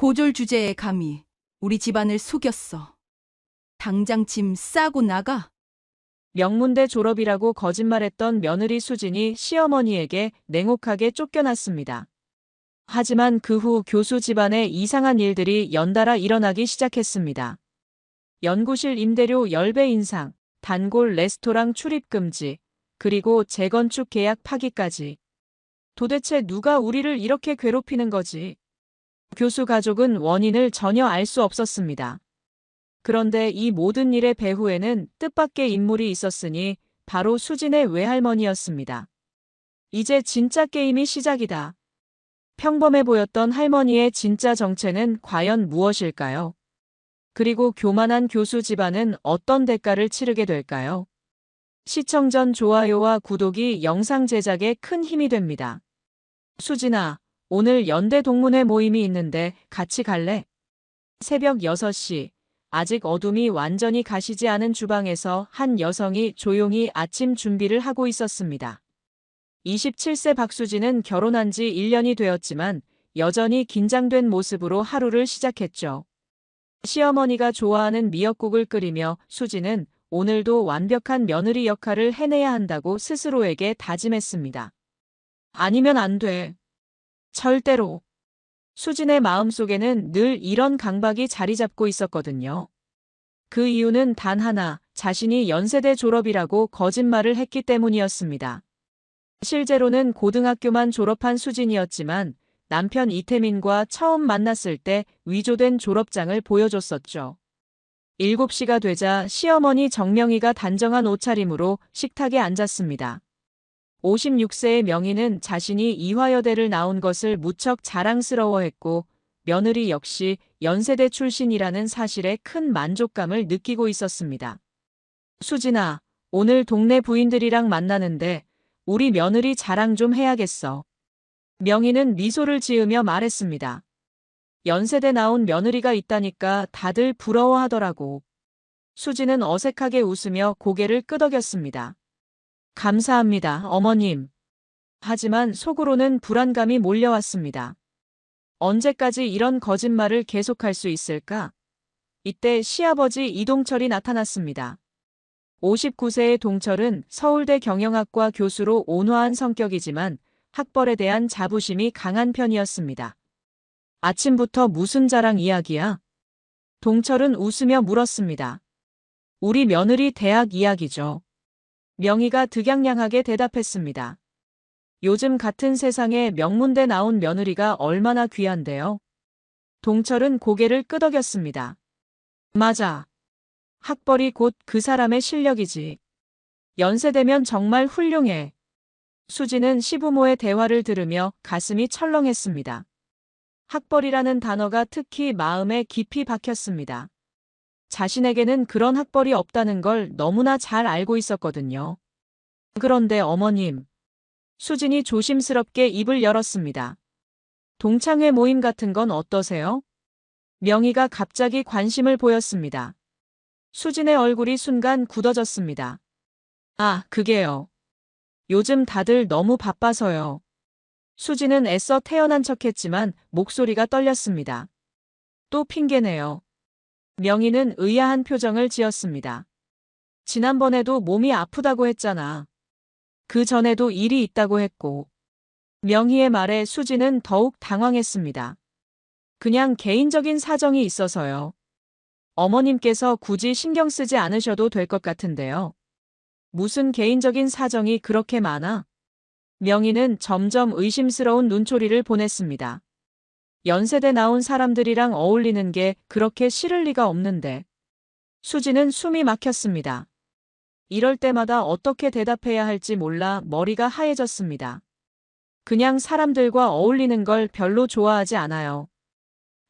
고졸 주제에 감히 우리 집안을 속였어. 당장 짐 싸고 나가. 명문대 졸업이라고 거짓말했던 며느리 수진이 시어머니에게 냉혹하게 쫓겨났습니다. 하지만 그 후 교수 집안에 이상한 일들이 연달아 일어나기 시작했습니다. 연구실 임대료 10배 인상, 단골 레스토랑 출입 금지, 그리고 재건축 계약 파기까지. 도대체 누가 우리를 이렇게 괴롭히는 거지? 교수 가족은 원인을 전혀 알 수 없었습니다. 그런데 이 모든 일의 배후에는 뜻밖의 인물이 있었으니 바로 수진의 외할머니였습니다. 이제 진짜 게임이 시작이다. 평범해 보였던 할머니의 진짜 정체는 과연 무엇일까요? 그리고 교만한 교수 집안은 어떤 대가를 치르게 될까요? 시청 전 좋아요와 구독이 영상 제작에 큰 힘이 됩니다. 수진아, 오늘 연대 동문회 모임이 있는데 같이 갈래? 새벽 6시, 아직 어둠이 완전히 가시지 않은 주방에서 한 여성이 조용히 아침 준비를 하고 있었습니다. 27세 박수진은 결혼한 지 1년이 되었지만 여전히 긴장된 모습으로 하루를 시작했죠. 시어머니가 좋아하는 미역국을 끓이며 수진은 오늘도 완벽한 며느리 역할을 해내야 한다고 스스로에게 다짐했습니다. 아니면 안 돼. 절대로. 수진의 마음속에는 늘 이런 강박이 자리 잡고 있었거든요. 그 이유는 단 하나, 자신이 연세대 졸업이라고 거짓말을 했기 때문이었습니다. 실제로는 고등학교만 졸업한 수진이었지만 남편 이태민과 처음 만났을 때 위조된 졸업장을 보여줬었죠. 7시가 되자 시어머니 정명희가 단정한 옷차림으로 식탁에 앉았습니다. 56세의 명희는 자신이 이화여대를 나온 것을 무척 자랑스러워했고 며느리 역시 연세대 출신이라는 사실에 큰 만족감을 느끼고 있었습니다. 수진아, 오늘 동네 부인들이랑 만나는데 우리 며느리 자랑 좀 해야겠어. 명희는 미소를 지으며 말했습니다. 연세대 나온 며느리가 있다니까 다들 부러워하더라고. 수진은 어색하게 웃으며 고개를 끄덕였습니다. 감사합니다, 어머님. 하지만 속으로는 불안감이 몰려왔습니다. 언제까지 이런 거짓말을 계속할 수 있을까? 이때 시아버지 이동철이 나타났습니다. 59세의 동철은 서울대 경영학과 교수로 온화한 성격이지만 학벌에 대한 자부심이 강한 편이었습니다. 아침부터 무슨 자랑 이야기야? 동철은 웃으며 물었습니다. 우리 며느리 대학 이야기죠. 명희가 득양양하게 대답했습니다. 요즘 같은 세상에 명문대 나온 며느리가 얼마나 귀한데요? 동철은 고개를 끄덕였습니다. 맞아. 학벌이 곧 그 사람의 실력이지. 연세대면 정말 훌륭해. 수지는 시부모의 대화를 들으며 가슴이 철렁했습니다. 학벌이라는 단어가 특히 마음에 깊이 박혔습니다. 자신에게는 그런 학벌이 없다는 걸 너무나 잘 알고 있었거든요. 그런데 어머님. 수진이 조심스럽게 입을 열었습니다. 동창회 모임 같은 건 어떠세요? 명희가 갑자기 관심을 보였습니다. 수진의 얼굴이 순간 굳어졌습니다. 아, 그게요. 요즘 다들 너무 바빠서요. 수진은 애써 태연한 척했지만 목소리가 떨렸습니다. 또 핑계네요. 명희는 의아한 표정을 지었습니다. 지난번에도 몸이 아프다고 했잖아. 그 전에도 일이 있다고 했고. 명희의 말에 수진은 더욱 당황했습니다. 그냥 개인적인 사정이 있어서요. 어머님께서 굳이 신경 쓰지 않으셔도 될 것 같은데요. 무슨 개인적인 사정이 그렇게 많아? 명희는 점점 의심스러운 눈초리를 보냈습니다. 연세대 나온 사람들이랑 어울리는 게 그렇게 싫을 리가 없는데. 수지는 숨이 막혔습니다. 이럴 때마다 어떻게 대답해야 할지 몰라 머리가 하얘졌습니다. 그냥 사람들과 어울리는 걸 별로 좋아하지 않아요.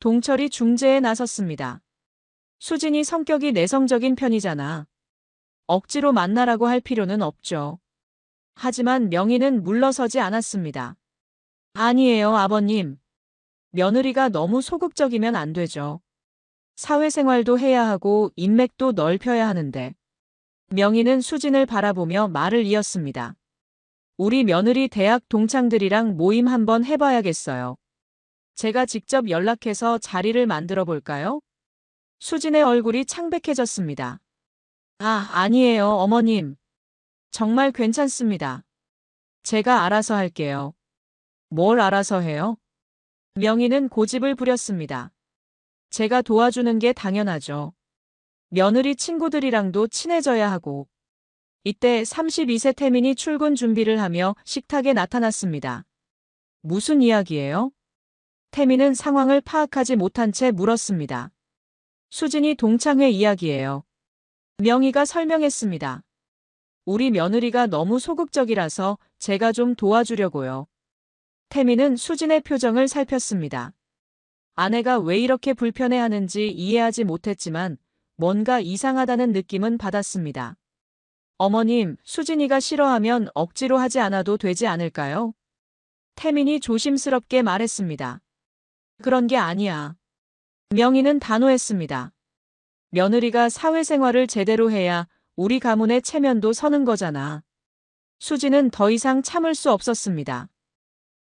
동철이 중재에 나섰습니다. 수진이 성격이 내성적인 편이잖아. 억지로 만나라고 할 필요는 없죠. 하지만 명희는 물러서지 않았습니다. 아니에요, 아버님. 며느리가 너무 소극적이면 안 되죠. 사회생활도 해야 하고 인맥도 넓혀야 하는데. 명희는 수진을 바라보며 말을 이었습니다. 우리 며느리 대학 동창들이랑 모임 한번 해봐야겠어요. 제가 직접 연락해서 자리를 만들어 볼까요? 수진의 얼굴이 창백해졌습니다. 아니에요, 어머님. 정말 괜찮습니다. 제가 알아서 할게요. 뭘 알아서 해요? 명희는 고집을 부렸습니다. 제가 도와주는 게 당연하죠. 며느리 친구들이랑도 친해져야 하고. 이때 32세 태민이 출근 준비를 하며 식탁에 나타났습니다. 무슨 이야기예요? 태민은 상황을 파악하지 못한 채 물었습니다. 수진이 동창회 이야기예요. 명희가 설명했습니다. 우리 며느리가 너무 소극적이라서 제가 좀 도와주려고요. 태민은 수진의 표정을 살폈습니다. 아내가 왜 이렇게 불편해하는지 이해하지 못했지만 뭔가 이상하다는 느낌은 받았습니다. 어머님, 수진이가 싫어하면 억지로 하지 않아도 되지 않을까요? 태민이 조심스럽게 말했습니다. 그런 게 아니야. 명희는 단호했습니다. 며느리가 사회생활을 제대로 해야 우리 가문의 체면도 서는 거잖아. 수진은 더 이상 참을 수 없었습니다.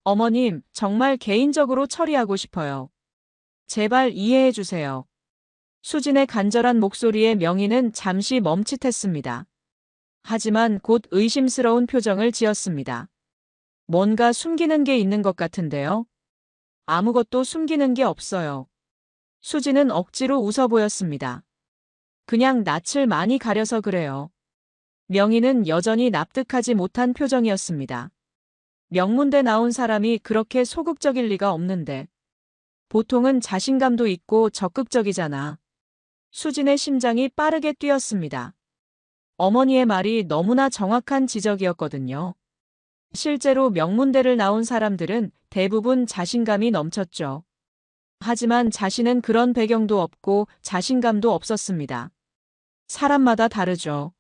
어머님, 정말 개인적으로 처리하고 싶어요. 제발 이해해 주세요. 수진의 간절한 목소리에 명희는 잠시 멈칫했습니다. 하지만 곧 의심스러운 표정을 지었습니다. 뭔가 숨기는 게 있는 것 같은데요. 아무것도 숨기는 게 없어요. 수진은 억지로 웃어 보였습니다. 그냥 낯을 많이 가려서 그래요. 명희는 여전히 납득하지 못한 표정이었습니다. 명문대 나온 사람이 그렇게 소극적일 리가 없는데. 보통은 자신감도 있고 적극적이잖아. 수진의 심장이 빠르게 뛰었습니다. 어머니의 말이 너무나 정확한 지적이었거든요. 실제로 명문대를 나온 사람들은 대부분 자신감이 넘쳤죠. 하지만 자신은 그런 배경도 없고 자신감도 없었습니다. 사람마다 다르죠.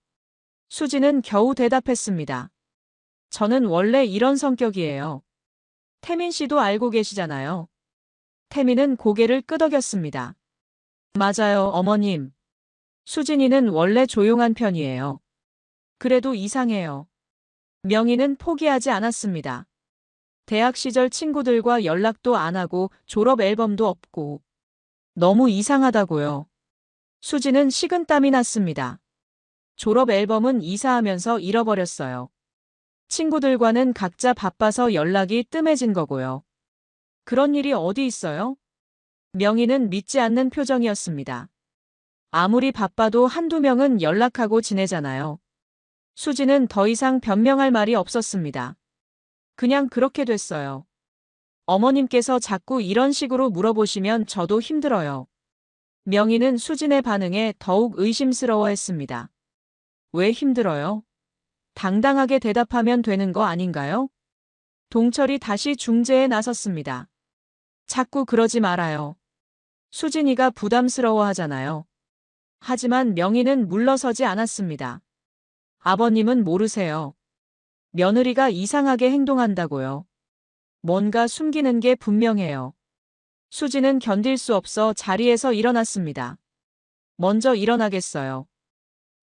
수진은 겨우 대답했습니다. 저는 원래 이런 성격이에요. 태민 씨도 알고 계시잖아요. 태민은 고개를 끄덕였습니다. 맞아요, 어머님. 수진이는 원래 조용한 편이에요. 그래도 이상해요. 명희는 포기하지 않았습니다. 대학 시절 친구들과 연락도 안 하고 졸업 앨범도 없고. 너무 이상하다고요. 수진은 식은땀이 났습니다. 졸업 앨범은 이사하면서 잃어버렸어요. 친구들과는 각자 바빠서 연락이 뜸해진 거고요. 그런 일이 어디 있어요? 명희는 믿지 않는 표정이었습니다. 아무리 바빠도 한두 명은 연락하고 지내잖아요. 수진은 더 이상 변명할 말이 없었습니다. 그냥 그렇게 됐어요. 어머님께서 자꾸 이런 식으로 물어보시면 저도 힘들어요. 명희는 수진의 반응에 더욱 의심스러워했습니다. 왜 힘들어요? 당당하게 대답하면 되는 거 아닌가요? 동철이 다시 중재에 나섰습니다. 자꾸 그러지 말아요. 수진이가 부담스러워하잖아요. 하지만 명희는 물러서지 않았습니다. 아버님은 모르세요. 며느리가 이상하게 행동한다고요. 뭔가 숨기는 게 분명해요. 수진은 견딜 수 없어 자리에서 일어났습니다. 먼저 일어나겠어요.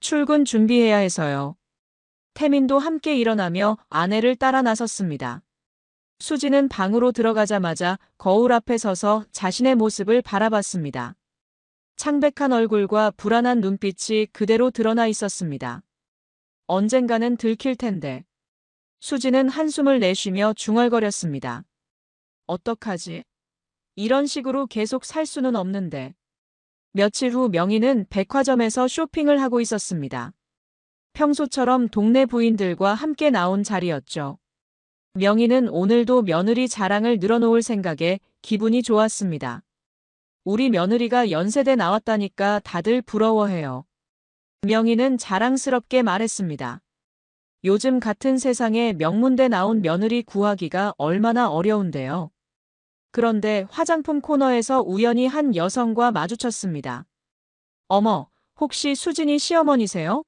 출근 준비해야 해서요. 태민도 함께 일어나며 아내를 따라 나섰습니다. 수진은 방으로 들어가자마자 거울 앞에 서서 자신의 모습을 바라봤습니다. 창백한 얼굴과 불안한 눈빛이 그대로 드러나 있었습니다. 언젠가는 들킬 텐데. 수진은 한숨을 내쉬며 중얼거렸습니다. 어떡하지? 이런 식으로 계속 살 수는 없는데. 며칠 후 명희는 백화점에서 쇼핑을 하고 있었습니다. 평소처럼 동네 부인들과 함께 나온 자리였죠. 명희는 오늘도 며느리 자랑을 늘어놓을 생각에 기분이 좋았습니다. 우리 며느리가 연세대 나왔다니까 다들 부러워해요. 명희는 자랑스럽게 말했습니다. 요즘 같은 세상에 명문대 나온 며느리 구하기가 얼마나 어려운데요. 그런데 화장품 코너에서 우연히 한 여성과 마주쳤습니다. 어머, 혹시 수진이 시어머니세요?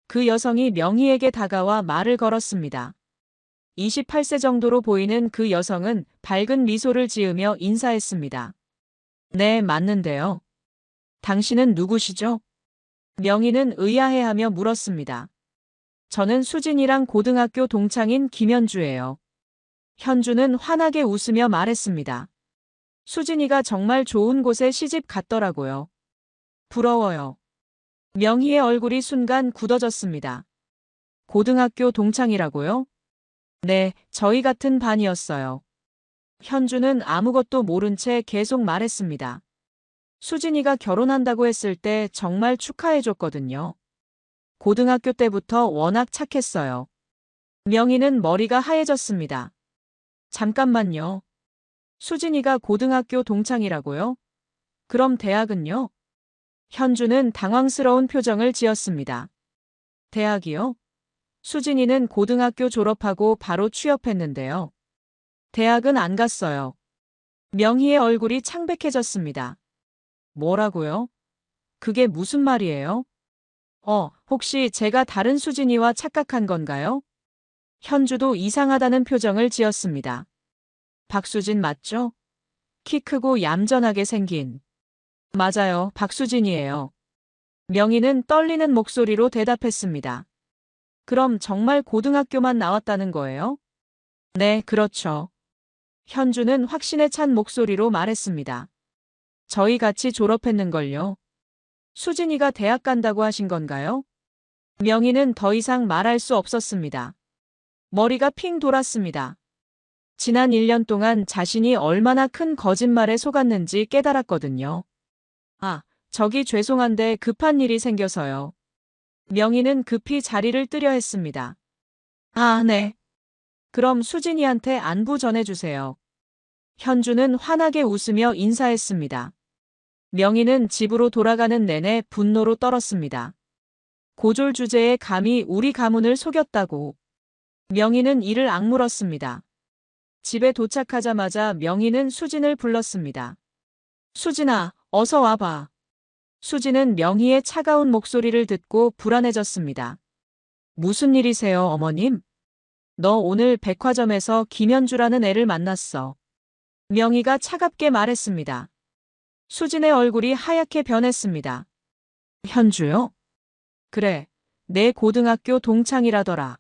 그 여성이 명희에게 다가와 말을 걸었습니다. 28세 정도로 보이는 그 여성은 밝은 미소를 지으며 인사했습니다. 네, 맞는데요. 당신은 누구시죠? 명희는 의아해하며 물었습니다. 저는 수진이랑 고등학교 동창인 김현주예요. 현주는 환하게 웃으며 말했습니다. 수진이가 정말 좋은 곳에 시집 갔더라고요. 부러워요. 명희의 얼굴이 순간 굳어졌습니다. 고등학교 동창이라고요? 네, 저희 같은 반이었어요. 현주는 아무것도 모른 채 계속 말했습니다. 수진이가 결혼한다고 했을 때 정말 축하해줬거든요. 고등학교 때부터 워낙 착했어요. 명희는 머리가 하얘졌습니다. 잠깐만요. 수진이가 고등학교 동창이라고요? 그럼 대학은요? 현주는 당황스러운 표정을 지었습니다. 대학이요? 수진이는 고등학교 졸업하고 바로 취업했는데요. 대학은 안 갔어요. 명희의 얼굴이 창백해졌습니다. 뭐라고요? 그게 무슨 말이에요? 혹시 제가 다른 수진이와 착각한 건가요? 현주도 이상하다는 표정을 지었습니다. 박수진 맞죠? 키 크고 얌전하게 생긴. 맞아요, 박수진이에요. 명희는 떨리는 목소리로 대답했습니다. 그럼 정말 고등학교만 나왔다는 거예요? 네, 그렇죠. 현주는 확신에 찬 목소리로 말했습니다. 저희 같이 졸업했는걸요. 수진이가 대학 간다고 하신 건가요? 명희는 더 이상 말할 수 없었습니다. 머리가 핑 돌았습니다. 지난 1년 동안 자신이 얼마나 큰 거짓말에 속았는지 깨달았거든요. 저기 죄송한데 급한 일이 생겨서요. 명희는 급히 자리를 뜨려 했습니다. 네. 그럼 수진이한테 안부 전해주세요. 현주는 환하게 웃으며 인사했습니다. 명희는 집으로 돌아가는 내내 분노로 떨었습니다. 고졸 주제에 감히 우리 가문을 속였다고. 명희는 이를 악물었습니다. 집에 도착하자마자 명희는 수진을 불렀습니다. 수진아, 어서 와봐. 수진은 명희의 차가운 목소리를 듣고 불안해졌습니다. 무슨 일이세요, 어머님? 너 오늘 백화점에서 김현주라는 애를 만났어. 명희가 차갑게 말했습니다. 수진의 얼굴이 하얗게 변했습니다. 현주요? 그래, 내 고등학교 동창이라더라.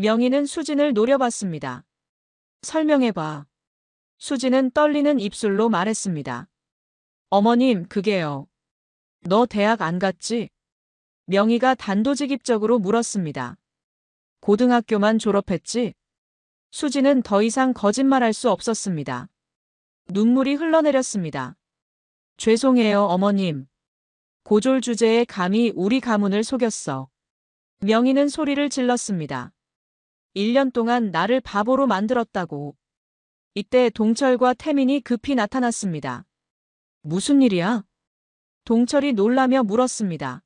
명희는 수진을 노려봤습니다. 설명해봐. 수진은 떨리는 입술로 말했습니다. 어머님, 그게요. 너 대학 안 갔지? 명희가 단도직입적으로 물었습니다. 고등학교만 졸업했지? 수진은 더 이상 거짓말할 수 없었습니다. 눈물이 흘러내렸습니다. 죄송해요, 어머님. 고졸 주제에 감히 우리 가문을 속였어. 명희는 소리를 질렀습니다. 1년 동안 나를 바보로 만들었다고. 이때 동철과 태민이 급히 나타났습니다. 무슨 일이야? 동철이 놀라며 물었습니다.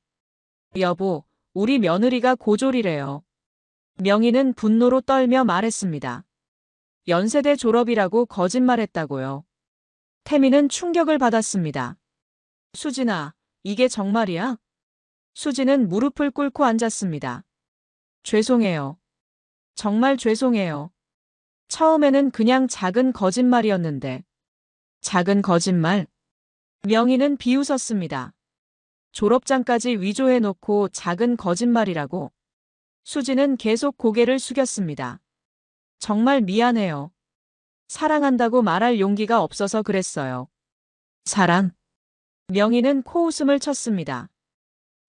여보, 우리 며느리가 고졸이래요. 명희는 분노로 떨며 말했습니다. 연세대 졸업이라고 거짓말했다고요. 태민은 충격을 받았습니다. 수진아, 이게 정말이야? 수진은 무릎을 꿇고 앉았습니다. 죄송해요. 정말 죄송해요. 처음에는 그냥 작은 거짓말이었는데. 작은 거짓말? 명희는 비웃었습니다. 졸업장까지 위조해놓고 작은 거짓말이라고. 수진은 계속 고개를 숙였습니다. 정말 미안해요. 사랑한다고 말할 용기가 없어서 그랬어요. 사랑? 명희는 코웃음을 쳤습니다.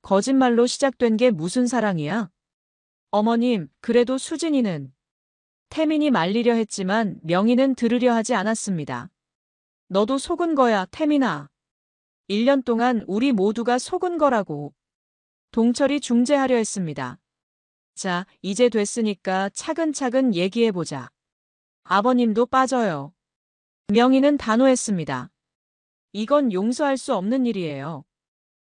거짓말로 시작된 게 무슨 사랑이야? 어머님, 그래도 수진이는. 태민이 말리려 했지만 명희는 들으려 하지 않았습니다. 너도 속은 거야, 태민아. 1년 동안 우리 모두가 속은 거라고. 동철이 중재하려 했습니다. 자, 이제 됐으니까 차근차근 얘기해보자. 아버님도 빠져요. 명희는 단호했습니다. 이건 용서할 수 없는 일이에요.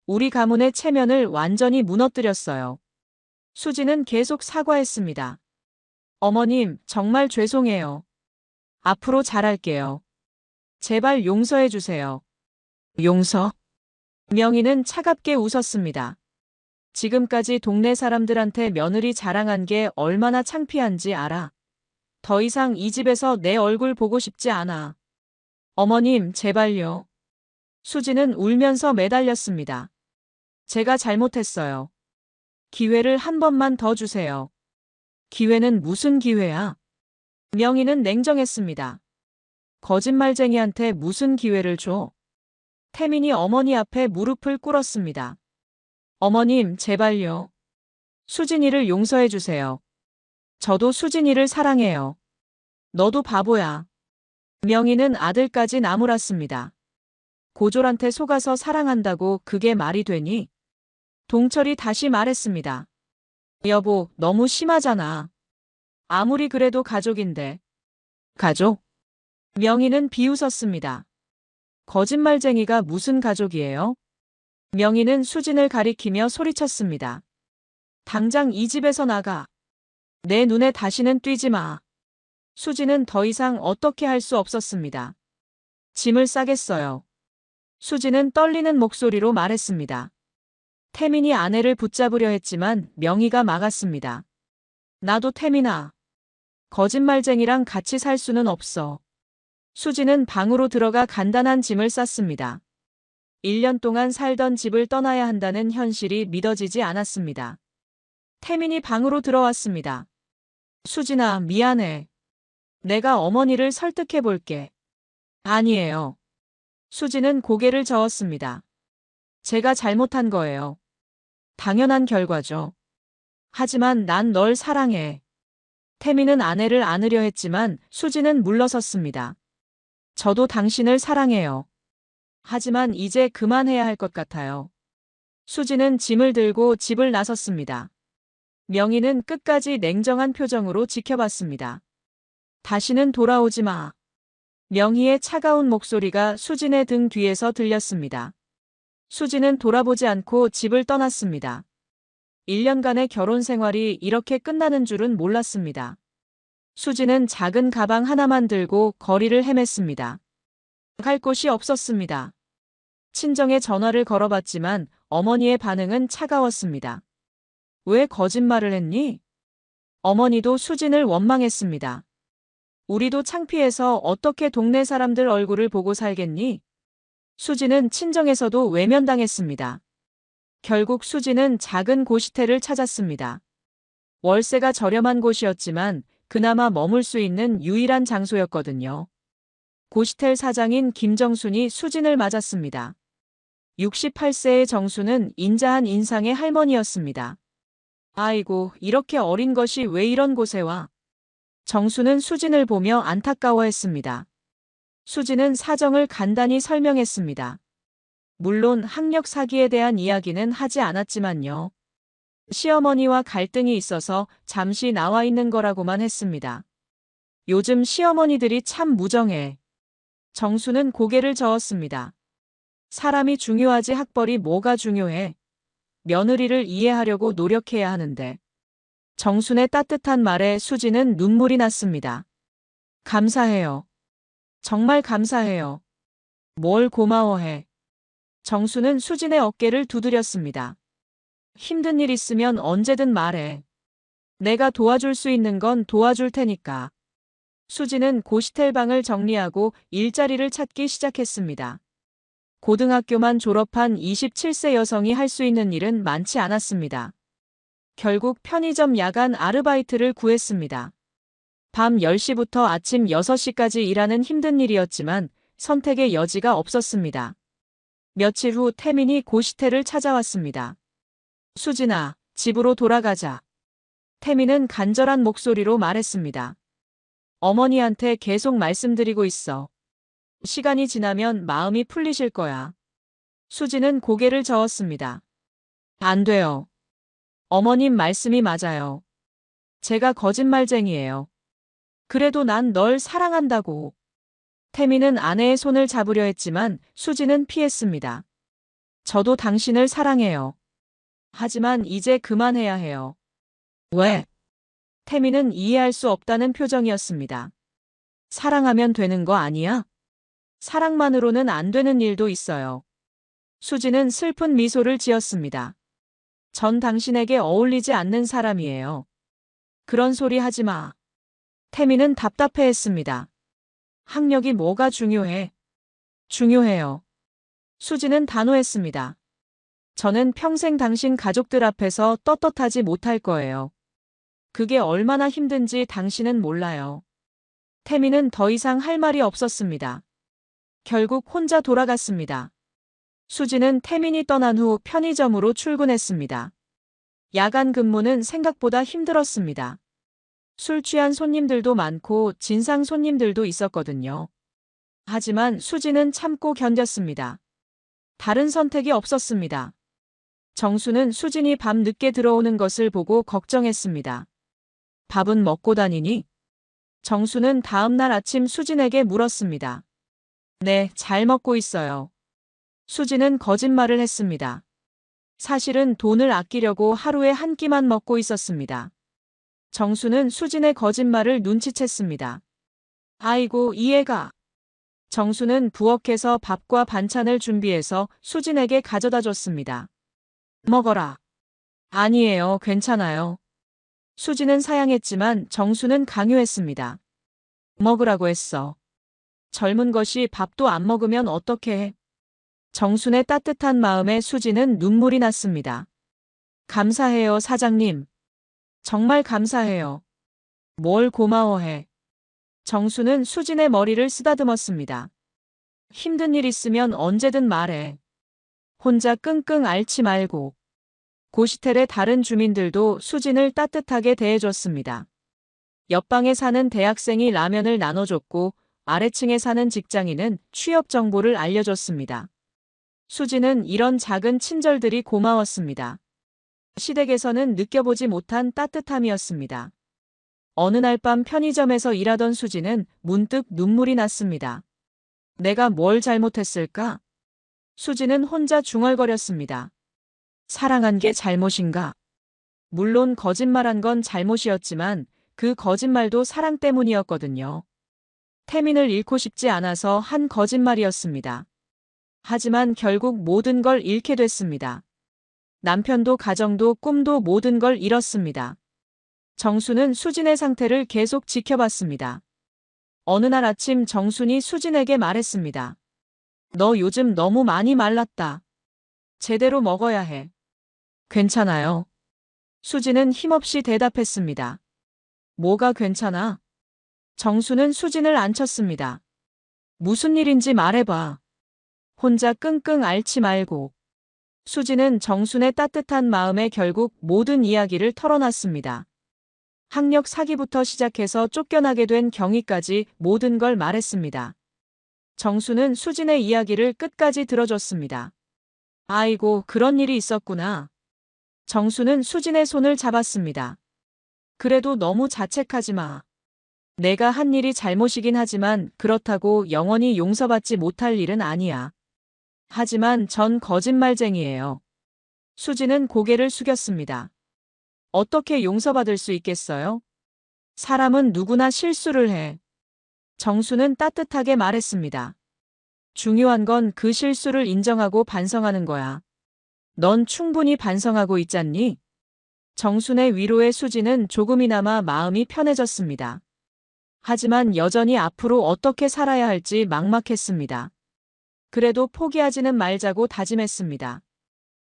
우리 가문의 체면을 완전히 무너뜨렸어요. 수진은 계속 사과했습니다. 어머님, 정말 죄송해요. 앞으로 잘할게요. 제발 용서해 주세요. 용서? 명희는 차갑게 웃었습니다. 지금까지 동네 사람들한테 며느리 자랑한 게 얼마나 창피한지 알아. 더 이상 이 집에서 내 얼굴 보고 싶지 않아. 어머님, 제발요. 수진은 울면서 매달렸습니다. 제가 잘못했어요. 기회를 한 번만 더 주세요. 기회는 무슨 기회야? 명희는 냉정했습니다. 거짓말쟁이한테 무슨 기회를 줘? 태민이 어머니 앞에 무릎을 꿇었습니다. 어머님, 제발요. 수진이를 용서해 주세요. 저도 수진이를 사랑해요. 너도 바보야. 명희는 아들까지 나무랐습니다. 고졸한테 속아서 사랑한다고 그게 말이 되니? 동철이 다시 말했습니다. 여보, 너무 심하잖아. 아무리 그래도 가족인데. 가족? 명희는 비웃었습니다. 거짓말쟁이가 무슨 가족이에요? 명희는 수진을 가리키며 소리쳤습니다. 당장 이 집에서 나가. 내 눈에 다시는 띄지 마. 수진은 더 이상 어떻게 할 수 없었습니다. 짐을 싸겠어요. 수진은 떨리는 목소리로 말했습니다. 태민이 아내를 붙잡으려 했지만 명희가 막았습니다. 나도 태민아. 거짓말쟁이랑 같이 살 수는 없어. 수진은 방으로 들어가 간단한 짐을 쌌습니다. 1년 동안 살던 집을 떠나야 한다는 현실이 믿어지지 않았습니다. 태민이 방으로 들어왔습니다. 수진아, 미안해. 내가 어머니를 설득해 볼게. 아니에요. 수진은 고개를 저었습니다. 제가 잘못한 거예요. 당연한 결과죠. 하지만 난 널 사랑해. 태민은 아내를 안으려 했지만 수진은 물러섰습니다. 저도 당신을 사랑해요. 하지만 이제 그만해야 할 것 같아요. 수진은 짐을 들고 집을 나섰습니다. 명희는 끝까지 냉정한 표정으로 지켜봤습니다. 다시는 돌아오지 마. 명희의 차가운 목소리가 수진의 등 뒤에서 들렸습니다. 수진은 돌아보지 않고 집을 떠났습니다. 1년간의 결혼 생활이 이렇게 끝나는 줄은 몰랐습니다. 수진은 작은 가방 하나만 들고 거리를 헤맸습니다. 갈 곳이 없었습니다. 친정에 전화를 걸어봤지만 어머니의 반응은 차가웠습니다. 왜 거짓말을 했니? 어머니도 수진을 원망했습니다. 우리도 창피해서 어떻게 동네 사람들 얼굴을 보고 살겠니? 수진은 친정에서도 외면당했습니다. 결국 수진은 작은 고시텔을 찾았습니다. 월세가 저렴한 곳이었지만 그나마 머물 수 있는 유일한 장소였거든요. 고시텔 사장인 김정순이 수진을 맞았습니다. 68세의 정순은 인자한 인상의 할머니였습니다. 아이고, 이렇게 어린 것이 왜 이런 곳에 와? 정순은 수진을 보며 안타까워했습니다. 수진은 사정을 간단히 설명했습니다. 물론 학력 사기에 대한 이야기는 하지 않았지만요. 시어머니와 갈등이 있어서 잠시 나와 있는 거라고만 했습니다. 요즘 시어머니들이 참 무정해. 정수는 고개를 저었습니다. 사람이 중요하지 학벌이 뭐가 중요해. 며느리를 이해하려고 노력해야 하는데. 정순의 따뜻한 말에 수진은 눈물이 났습니다. 감사해요. 정말 감사해요. 뭘 고마워해. 정수는 수진의 어깨를 두드렸습니다. 힘든 일 있으면 언제든 말해. 내가 도와줄 수 있는 건 도와줄 테니까. 수진은 고시텔 방을 정리하고 일자리를 찾기 시작했습니다. 고등학교만 졸업한 27세 여성이 할 수 있는 일은 많지 않았습니다. 결국 편의점 야간 아르바이트를 구했습니다. 밤 10시부터 아침 6시까지 일하는 힘든 일이었지만 선택의 여지가 없었습니다. 며칠 후 태민이 고시텔을 찾아왔습니다. 수진아, 집으로 돌아가자. 태민은 간절한 목소리로 말했습니다. 어머니한테 계속 말씀드리고 있어. 시간이 지나면 마음이 풀리실 거야. 수진은 고개를 저었습니다. 안 돼요. 어머님 말씀이 맞아요. 제가 거짓말쟁이에요. 그래도 난 널 사랑한다고. 태민은 아내의 손을 잡으려 했지만 수진은 피했습니다. 저도 당신을 사랑해요. 하지만 이제 그만해야 해요. 왜? 태민은 이해할 수 없다는 표정이었습니다. 사랑하면 되는 거 아니야? 사랑만으로는 안 되는 일도 있어요. 수진은 슬픈 미소를 지었습니다. 전 당신에게 어울리지 않는 사람이에요. 그런 소리 하지 마. 태민은 답답해했습니다. 학력이 뭐가 중요해? 중요해요. 수진은 단호했습니다. 저는 평생 당신 가족들 앞에서 떳떳하지 못할 거예요. 그게 얼마나 힘든지 당신은 몰라요. 태민은 더 이상 할 말이 없었습니다. 결국 혼자 돌아갔습니다. 수지는 태민이 떠난 후 편의점으로 출근했습니다. 야간 근무는 생각보다 힘들었습니다. 술 취한 손님들도 많고 진상 손님들도 있었거든요. 하지만 수지는 참고 견뎠습니다. 다른 선택이 없었습니다. 정수는 수진이 밤 늦게 들어오는 것을 보고 걱정했습니다. 밥은 먹고 다니니? 정수는 다음 날 아침 수진에게 물었습니다. 네, 잘 먹고 있어요. 수진은 거짓말을 했습니다. 사실은 돈을 아끼려고 하루에 한 끼만 먹고 있었습니다. 정수는 수진의 거짓말을 눈치챘습니다. 아이고, 이해가. 정수는 부엌에서 밥과 반찬을 준비해서 수진에게 가져다 줬습니다. 먹어라. 아니에요, 괜찮아요. 수진은 사양했지만 정수는 강요했습니다. 먹으라고 했어. 젊은 것이 밥도 안 먹으면 어떻게 해? 정순의 따뜻한 마음에 수지는 눈물이 났습니다. 감사해요, 사장님. 정말 감사해요. 뭘 고마워해. 정수는 수진의 머리를 쓰다듬었습니다. 힘든 일 있으면 언제든 말해. 혼자 끙끙 앓지 말고. 고시텔의 다른 주민들도 수진을 따뜻하게 대해줬습니다. 옆방에 사는 대학생이 라면을 나눠줬고 아래층에 사는 직장인은 취업 정보를 알려줬습니다. 수지는 이런 작은 친절들이 고마웠습니다. 시댁에서는 느껴보지 못한 따뜻함이었습니다. 어느 날 밤 편의점에서 일하던 수지는 문득 눈물이 났습니다. 내가 뭘 잘못했을까? 수지는 혼자 중얼거렸습니다. 사랑한 게 잘못인가? 물론 거짓말한 건 잘못이었지만 그 거짓말도 사랑 때문이었거든요. 태민을 잃고 싶지 않아서 한 거짓말이었습니다. 하지만 결국 모든 걸 잃게 됐습니다. 남편도 가정도 꿈도 모든 걸 잃었습니다. 정수는 수진의 상태를 계속 지켜봤습니다. 어느 날 아침 정순이 수진에게 말했습니다. 너 요즘 너무 많이 말랐다. 제대로 먹어야 해. 괜찮아요. 수진은 힘없이 대답했습니다. 뭐가 괜찮아? 정수는 수진을 앉혔습니다. 무슨 일인지 말해봐. 혼자 끙끙 앓지 말고. 수진은 정순의 따뜻한 마음에 결국 모든 이야기를 털어놨습니다. 학력 사기부터 시작해서 쫓겨나게 된 경위까지 모든 걸 말했습니다. 정수는 수진의 이야기를 끝까지 들어줬습니다. 아이고, 그런 일이 있었구나. 정수는 수진의 손을 잡았습니다. 그래도 너무 자책하지 마. 내가 한 일이 잘못이긴 하지만 그렇다고 영원히 용서받지 못할 일은 아니야. 하지만 전 거짓말쟁이에요. 수진은 고개를 숙였습니다. 어떻게 용서받을 수 있겠어요? 사람은 누구나 실수를 해. 정수는 따뜻하게 말했습니다. 중요한 건 그 실수를 인정하고 반성하는 거야. 넌 충분히 반성하고 있잖니? 정순의 위로에 수지는 조금이나마 마음이 편해졌습니다. 하지만 여전히 앞으로 어떻게 살아야 할지 막막했습니다. 그래도 포기하지는 말자고 다짐했습니다.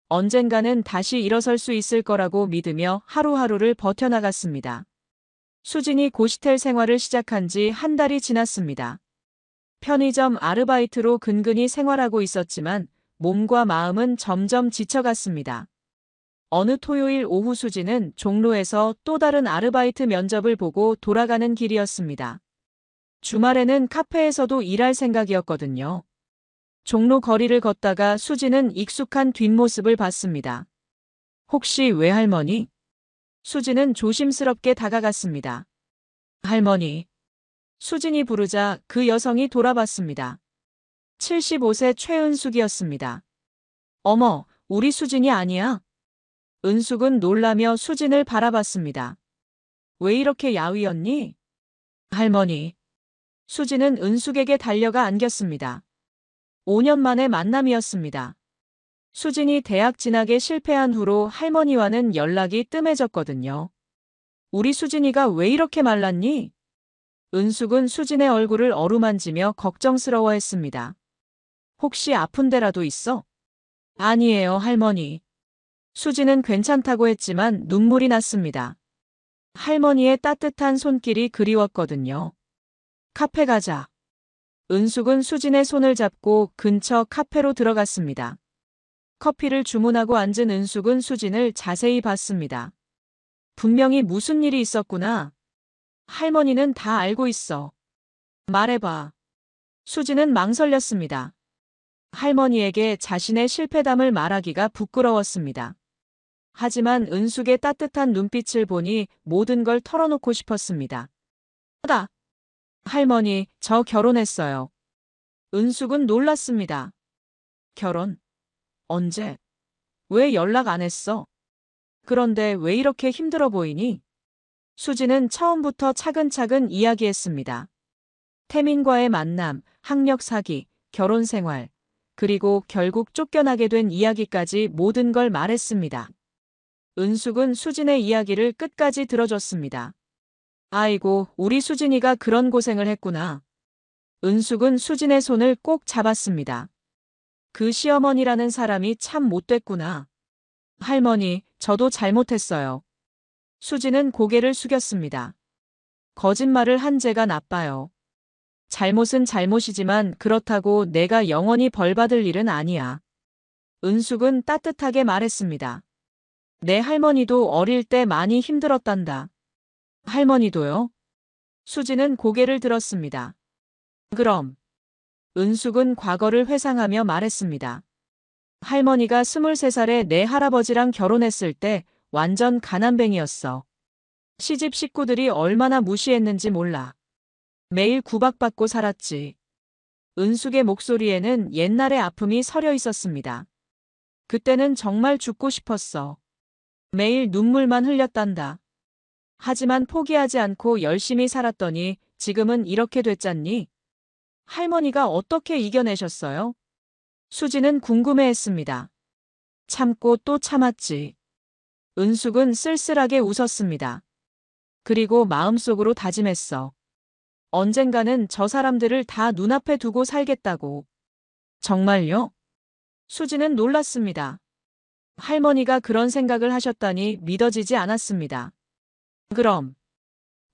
언젠가는 다시 일어설 수 있을 거라고 믿으며 하루하루를 버텨나갔습니다. 수진이 고시텔 생활을 시작한 지 한 달이 지났습니다. 편의점 아르바이트로 근근히 생활하고 있었지만 몸과 마음은 점점 지쳐갔습니다. 어느 토요일 오후 수지는 종로에서 또 다른 아르바이트 면접을 보고 돌아가는 길이었습니다. 주말에는 카페에서도 일할 생각이었거든요. 종로 거리를 걷다가 수지는 익숙한 뒷모습을 봤습니다. 혹시 외할머니? 수지는 조심스럽게 다가갔습니다. 할머니. 수진이 부르자 그 여성이 돌아봤습니다. 75세 최은숙이었습니다. 어머, 우리 수진이 아니야? 은숙은 놀라며 수진을 바라봤습니다. 왜 이렇게 야위었니? 할머니. 수진은 은숙에게 달려가 안겼습니다. 5년 만의 만남이었습니다. 수진이 대학 진학에 실패한 후로 할머니와는 연락이 뜸해졌거든요. 우리 수진이가 왜 이렇게 말랐니? 은숙은 수진의 얼굴을 어루만지며 걱정스러워했습니다. 혹시 아픈 데라도 있어? 아니에요, 할머니. 수진은 괜찮다고 했지만 눈물이 났습니다. 할머니의 따뜻한 손길이 그리웠거든요. 카페 가자. 은숙은 수진의 손을 잡고 근처 카페로 들어갔습니다. 커피를 주문하고 앉은 은숙은 수진을 자세히 봤습니다. 분명히 무슨 일이 있었구나. 할머니는 다 알고 있어. 말해봐. 수진은 망설였습니다. 할머니에게 자신의 실패담을 말하기가 부끄러웠습니다. 하지만 은숙의 따뜻한 눈빛을 보니 모든 걸 털어놓고 싶었습니다. 다. 할머니, 저 결혼했어요. 은숙은 놀랐습니다. 결혼? 언제? 왜 연락 안 했어? 그런데 왜 이렇게 힘들어 보이니? 수지는 처음부터 차근차근 이야기했습니다. 태민과의 만남, 학력 사기, 결혼 생활, 그리고 결국 쫓겨나게 된 이야기까지 모든 걸 말했습니다. 은숙은 수진의 이야기를 끝까지 들어줬습니다. 아이고, 우리 수진이가 그런 고생을 했구나. 은숙은 수진의 손을 꼭 잡았습니다. 그 시어머니라는 사람이 참 못됐구나. 할머니, 저도 잘못했어요. 수진은 고개를 숙였습니다. 거짓말을 한 제가 나빠요. 잘못은 잘못이지만 그렇다고 내가 영원히 벌받을 일은 아니야. 은숙은 따뜻하게 말했습니다. 내 할머니도 어릴 때 많이 힘들었단다. 할머니도요? 수진은 고개를 들었습니다. 그럼. 은숙은 과거를 회상하며 말했습니다. 할머니가 23살에 내 할아버지랑 결혼했을 때 완전 가난뱅이였어. 시집 식구들이 얼마나 무시했는지 몰라. 매일 구박받고 살았지. 은숙의 목소리에는 옛날의 아픔이 서려 있었습니다. 그때는 정말 죽고 싶었어. 매일 눈물만 흘렸단다. 하지만 포기하지 않고 열심히 살았더니 지금은 이렇게 됐잖니? 할머니가 어떻게 이겨내셨어요? 수지는 궁금해했습니다. 참고 또 참았지. 은숙은 쓸쓸하게 웃었습니다. 그리고 마음속으로 다짐했어. 언젠가는 저 사람들을 다 눈앞에 두고 살겠다고. 정말요? 수지는 놀랐습니다. 할머니가 그런 생각을 하셨다니 믿어지지 않았습니다. 그럼.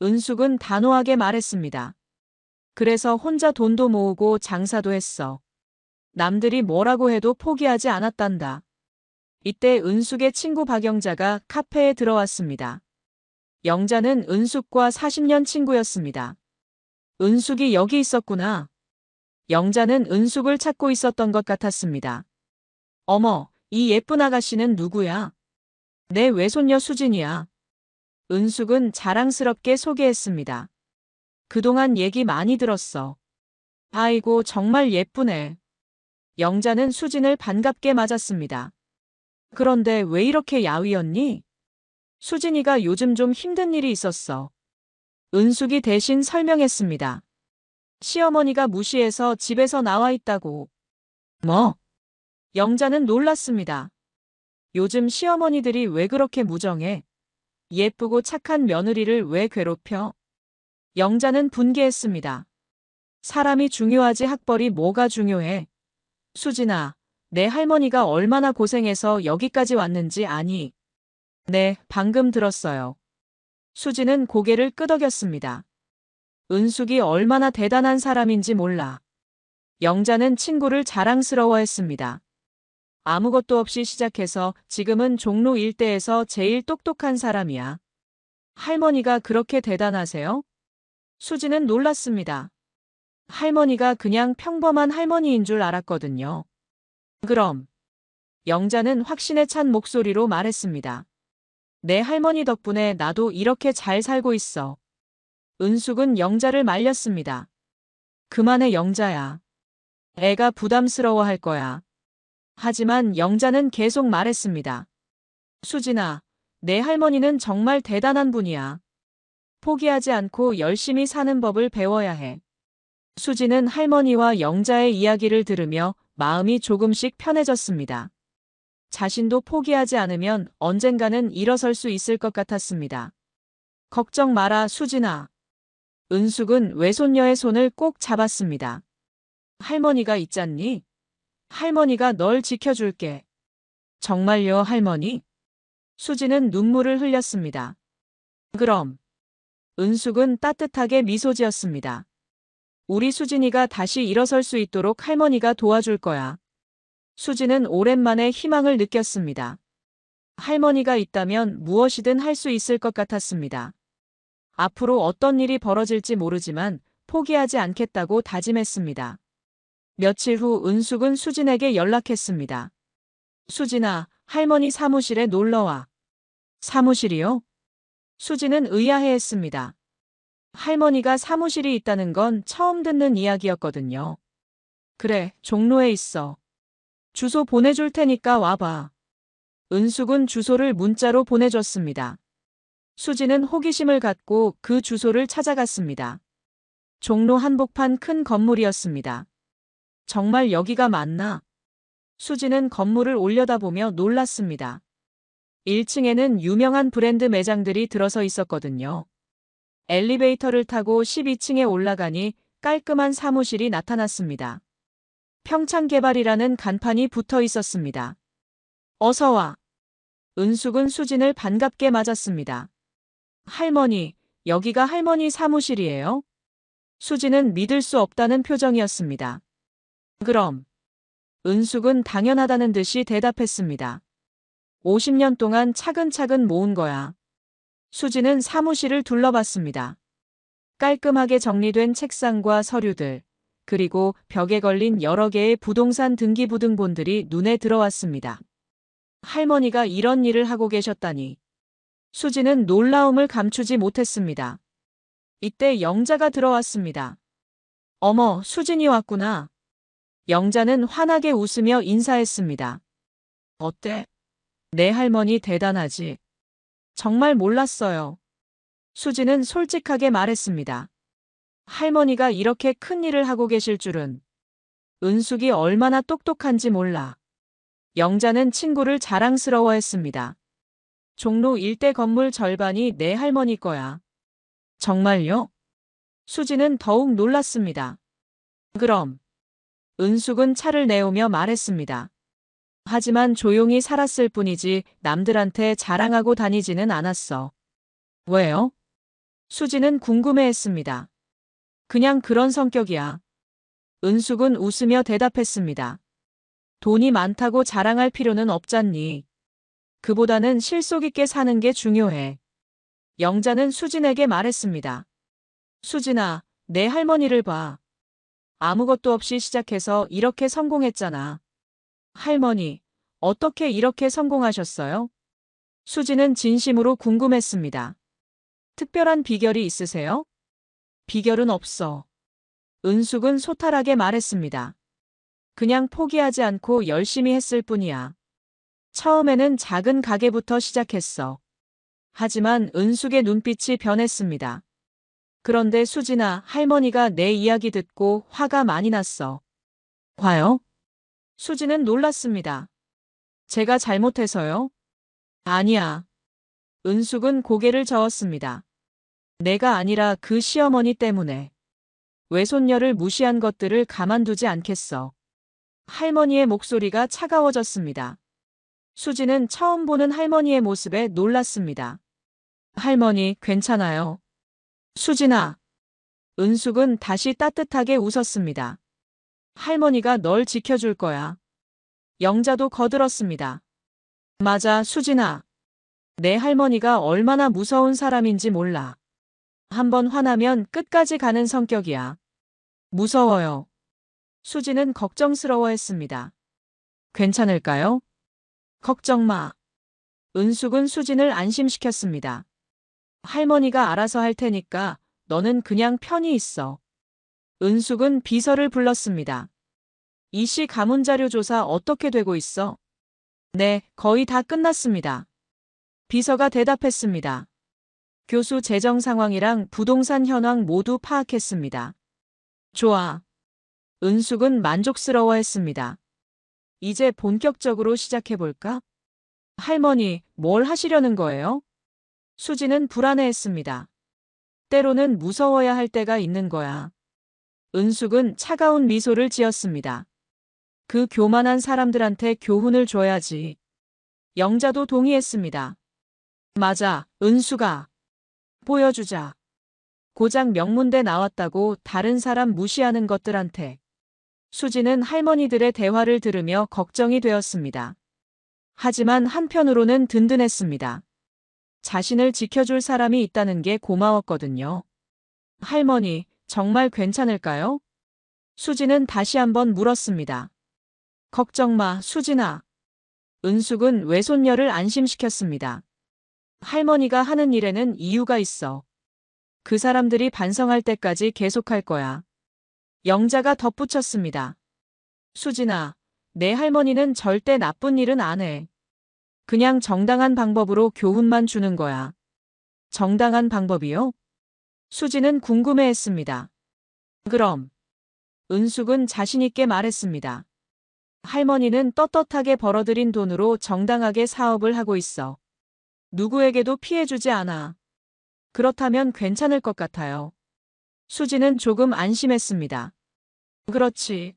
은숙은 단호하게 말했습니다. 그래서 혼자 돈도 모으고 장사도 했어. 남들이 뭐라고 해도 포기하지 않았단다. 이때 은숙의 친구 박영자가 카페에 들어왔습니다. 영자는 은숙과 40년 친구였습니다. 은숙이 여기 있었구나. 영자는 은숙을 찾고 있었던 것 같았습니다. 어머, 이 예쁜 아가씨는 누구야? 내 외손녀 수진이야. 은숙은 자랑스럽게 소개했습니다. 그동안 얘기 많이 들었어. 아이고, 정말 예쁘네. 영자는 수진을 반갑게 맞았습니다. 그런데 왜 이렇게 야위었니? 수진이가 요즘 좀 힘든 일이 있었어. 은숙이 대신 설명했습니다. 시어머니가 무시해서 집에서 나와 있다고. 뭐? 영자는 놀랐습니다. 요즘 시어머니들이 왜 그렇게 무정해? 예쁘고 착한 며느리를 왜 괴롭혀? 영자는 분개했습니다. 사람이 중요하지 학벌이 뭐가 중요해? 수진아, 내 할머니가 얼마나 고생해서 여기까지 왔는지 아니? 네, 방금 들었어요. 수진은 고개를 끄덕였습니다. 은숙이 얼마나 대단한 사람인지 몰라. 영자는 친구를 자랑스러워했습니다. 아무것도 없이 시작해서 지금은 종로 일대에서 제일 똑똑한 사람이야. 할머니가 그렇게 대단하세요? 수진은 놀랐습니다. 할머니가 그냥 평범한 할머니인 줄 알았거든요. 그럼. 영자는 확신에 찬 목소리로 말했습니다. 내 할머니 덕분에 나도 이렇게 잘 살고 있어. 은숙은 영자를 말렸습니다. 그만해 영자야. 애가 부담스러워할 거야. 하지만 영자는 계속 말했습니다. 수진아, 내 할머니는 정말 대단한 분이야. 포기하지 않고 열심히 사는 법을 배워야 해. 수지는 할머니와 영자의 이야기를 들으며 마음이 조금씩 편해졌습니다. 자신도 포기하지 않으면 언젠가는 일어설 수 있을 것 같았습니다. 걱정 마라, 수진아. 은숙은 외손녀의 손을 꼭 잡았습니다. 할머니가 있잖니? 할머니가 널 지켜줄게. 정말요, 할머니? 수지는 눈물을 흘렸습니다. 그럼. 은숙은 따뜻하게 미소 지었습니다. 우리 수진이가 다시 일어설 수 있도록 할머니가 도와줄 거야. 수진은 오랜만에 희망을 느꼈습니다. 할머니가 있다면 무엇이든 할 수 있을 것 같았습니다. 앞으로 어떤 일이 벌어질지 모르지만 포기하지 않겠다고 다짐했습니다. 며칠 후 은숙은 수진에게 연락했습니다. 수진아, 할머니 사무실에 놀러와. 사무실이요? 수진은 의아해했습니다. 할머니가 사무실이 있다는 건 처음 듣는 이야기였거든요. 그래, 종로에 있어. 주소 보내줄 테니까 와봐. 은숙은 주소를 문자로 보내줬습니다. 수진은 호기심을 갖고 그 주소를 찾아갔습니다. 종로 한복판 큰 건물이었습니다. 정말 여기가 맞나? 수진은 건물을 올려다보며 놀랐습니다. 1층에는 유명한 브랜드 매장들이 들어서 있었거든요. 엘리베이터를 타고 12층에 올라가니 깔끔한 사무실이 나타났습니다. 평창개발이라는 간판이 붙어 있었습니다. 어서 와. 은숙은 수진을 반갑게 맞았습니다. 할머니, 여기가 할머니 사무실이에요? 수진은 믿을 수 없다는 표정이었습니다. 그럼. 은숙은 당연하다는 듯이 대답했습니다. 50년 동안 차근차근 모은 거야. 수진은 사무실을 둘러봤습니다. 깔끔하게 정리된 책상과 서류들, 그리고 벽에 걸린 여러 개의 부동산 등기부등본들이 눈에 들어왔습니다. 할머니가 이런 일을 하고 계셨다니. 수진은 놀라움을 감추지 못했습니다. 이때 영자가 들어왔습니다. 어머, 수진이 왔구나. 영자는 환하게 웃으며 인사했습니다. 어때? 내 할머니 대단하지? 정말 몰랐어요. 수진은 솔직하게 말했습니다. 할머니가 이렇게 큰 일을 하고 계실 줄은. 은숙이 얼마나 똑똑한지 몰라. 영자는 친구를 자랑스러워했습니다. 종로 일대 건물 절반이 내 할머니 거야. 정말요? 수진은 더욱 놀랐습니다. 그럼. 은숙은 차를 내오며 말했습니다. 하지만 조용히 살았을 뿐이지 남들한테 자랑하고 다니지는 않았어. 왜요? 수진은 궁금해했습니다. 그냥 그런 성격이야. 은숙은 웃으며 대답했습니다. 돈이 많다고 자랑할 필요는 없잖니. 그보다는 실속 있게 사는 게 중요해. 영자는 수진에게 말했습니다. 수진아, 내 할머니를 봐. 아무것도 없이 시작해서 이렇게 성공했잖아. 할머니, 어떻게 이렇게 성공하셨어요? 수진은 진심으로 궁금했습니다. 특별한 비결이 있으세요? 비결은 없어. 은숙은 소탈하게 말했습니다. 그냥 포기하지 않고 열심히 했을 뿐이야. 처음에는 작은 가게부터 시작했어. 하지만 은숙의 눈빛이 변했습니다. 그런데 수진아, 할머니가 내 이야기 듣고 화가 많이 났어. 화요? 수진은 놀랐습니다. 제가 잘못해서요? 아니야. 은숙은 고개를 저었습니다. 내가 아니라 그 시어머니 때문에. 외손녀를 무시한 것들을 가만두지 않겠어. 할머니의 목소리가 차가워졌습니다. 수진은 처음 보는 할머니의 모습에 놀랐습니다. 할머니, 괜찮아요. 수진아. 은숙은 다시 따뜻하게 웃었습니다. 할머니가 널 지켜줄 거야. 영자도 거들었습니다. 맞아, 수진아. 내 할머니가 얼마나 무서운 사람인지 몰라. 한번 화나면 끝까지 가는 성격이야. 무서워요. 수진은 걱정스러워했습니다. 괜찮을까요? 걱정 마. 은숙은 수진을 안심시켰습니다. 할머니가 알아서 할 테니까 너는 그냥 편히 있어. 은숙은 비서를 불렀습니다. 이씨 가문 자료 조사 어떻게 되고 있어? 네, 거의 다 끝났습니다. 비서가 대답했습니다. 교수 재정 상황이랑 부동산 현황 모두 파악했습니다. 좋아. 은숙은 만족스러워했습니다. 이제 본격적으로 시작해볼까? 할머니, 뭘 하시려는 거예요? 수진은 불안해했습니다. 때로는 무서워야 할 때가 있는 거야. 은숙은 차가운 미소를 지었습니다. 그 교만한 사람들한테 교훈을 줘야지. 영자도 동의했습니다. 맞아, 은숙아. 보여주자. 고작 명문대 나왔다고 다른 사람 무시하는 것들한테. 수지는 할머니들의 대화를 들으며 걱정이 되었습니다. 하지만 한편으로는 든든했습니다. 자신을 지켜줄 사람이 있다는 게 고마웠거든요. 할머니, 정말 괜찮을까요? 수지는 다시 한번 물었습니다. 걱정 마, 수진아. 은숙은 외손녀를 안심시켰습니다. 할머니가 하는 일에는 이유가 있어. 그 사람들이 반성할 때까지 계속할 거야. 영자가 덧붙였습니다. 수진아, 내 할머니는 절대 나쁜 일은 안 해. 그냥 정당한 방법으로 교훈만 주는 거야. 정당한 방법이요? 수지는 궁금해했습니다. 그럼. 은숙은 자신있게 말했습니다. 할머니는 떳떳하게 벌어들인 돈으로 정당하게 사업을 하고 있어. 누구에게도 피해주지 않아. 그렇다면 괜찮을 것 같아요. 수지는 조금 안심했습니다. 그렇지.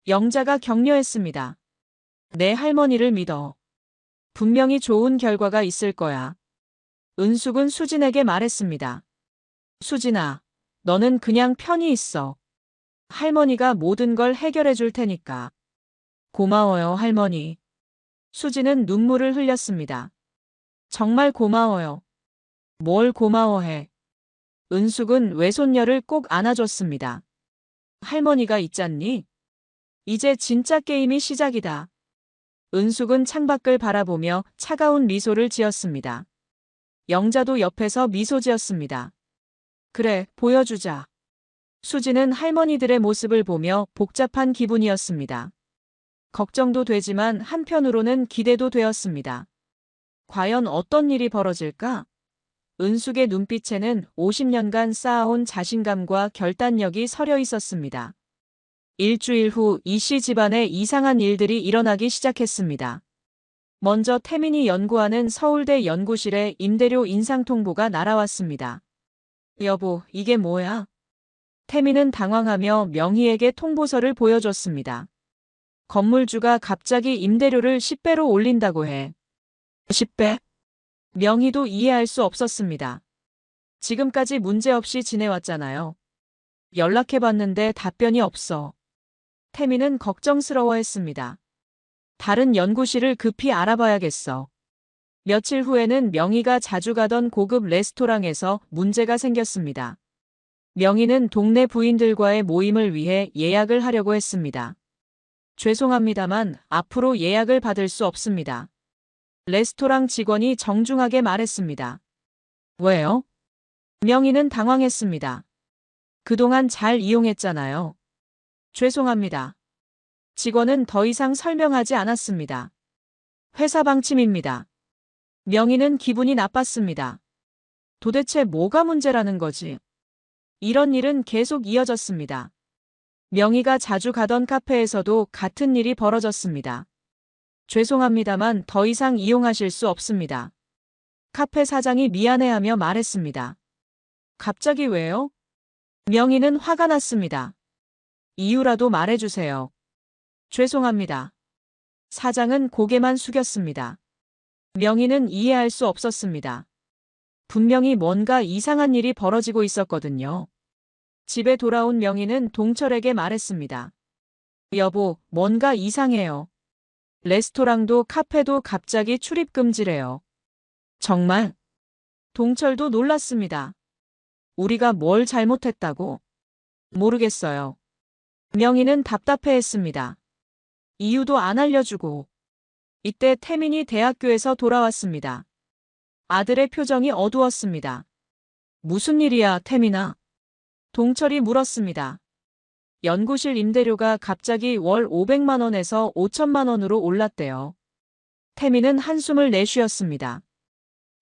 영자가 격려했습니다. 내 할머니를 믿어. 분명히 좋은 결과가 있을 거야. 은숙은 수진에게 말했습니다. 수진아, 너는 그냥 편히 있어. 할머니가 모든 걸 해결해 줄 테니까. 고마워요, 할머니. 수지는 눈물을 흘렸습니다. 정말 고마워요. 뭘 고마워해. 은숙은 외손녀를 꼭 안아줬습니다. 할머니가 있잖니? 이제 진짜 게임이 시작이다. 은숙은 창밖을 바라보며 차가운 미소를 지었습니다. 영자도 옆에서 미소 지었습니다. 그래, 보여주자. 수지는 할머니들의 모습을 보며 복잡한 기분이었습니다. 걱정도 되지만 한편으로는 기대도 되었습니다. 과연 어떤 일이 벌어질까? 은숙의 눈빛에는 50년간 쌓아온 자신감과 결단력이 서려 있었습니다. 일주일 후 이씨 집안에 이상한 일들이 일어나기 시작했습니다. 먼저 태민이 연구하는 서울대 연구실에 임대료 인상 통보가 날아왔습니다. 여보, 이게 뭐야? 태민은 당황하며 명희에게 통보서를 보여줬습니다. 건물주가 갑자기 임대료를 10배로 올린다고 해. 10배? 명희도 이해할 수 없었습니다. 지금까지 문제없이 지내왔잖아요. 연락해봤는데 답변이 없어. 태민은 걱정스러워했습니다. 다른 연구실을 급히 알아봐야겠어. 며칠 후에는 명희가 자주 가던 고급 레스토랑에서 문제가 생겼습니다. 명희는 동네 부인들과의 모임을 위해 예약을 하려고 했습니다. 죄송합니다만 앞으로 예약을 받을 수 없습니다. 레스토랑 직원이 정중하게 말했습니다. 왜요? 명희는 당황했습니다. 그동안 잘 이용했잖아요. 죄송합니다. 직원은 더 이상 설명하지 않았습니다. 회사 방침입니다. 명희는 기분이 나빴습니다. 도대체 뭐가 문제라는 거지? 이런 일은 계속 이어졌습니다. 명희가 자주 가던 카페에서도 같은 일이 벌어졌습니다. 죄송합니다만 더 이상 이용하실 수 없습니다. 카페 사장이 미안해하며 말했습니다. 갑자기 왜요? 명희는 화가 났습니다. 이유라도 말해주세요. 죄송합니다. 사장은 고개만 숙였습니다. 명희는 이해할 수 없었습니다. 분명히 뭔가 이상한 일이 벌어지고 있었거든요. 집에 돌아온 명희는 동철에게 말했습니다. 여보, 뭔가 이상해요. 레스토랑도 카페도 갑자기 출입 금지래요. 정말? 동철도 놀랐습니다. 우리가 뭘 잘못했다고? 모르겠어요. 명희는 답답해했습니다. 이유도 안 알려주고. 이때 태민이 대학교에서 돌아왔습니다. 아들의 표정이 어두웠습니다. 무슨 일이야, 태민아? 동철이 물었습니다. 연구실 임대료가 갑자기 월 500만 원에서 5천만 원으로 올랐대요. 태민은 한숨을 내쉬었습니다.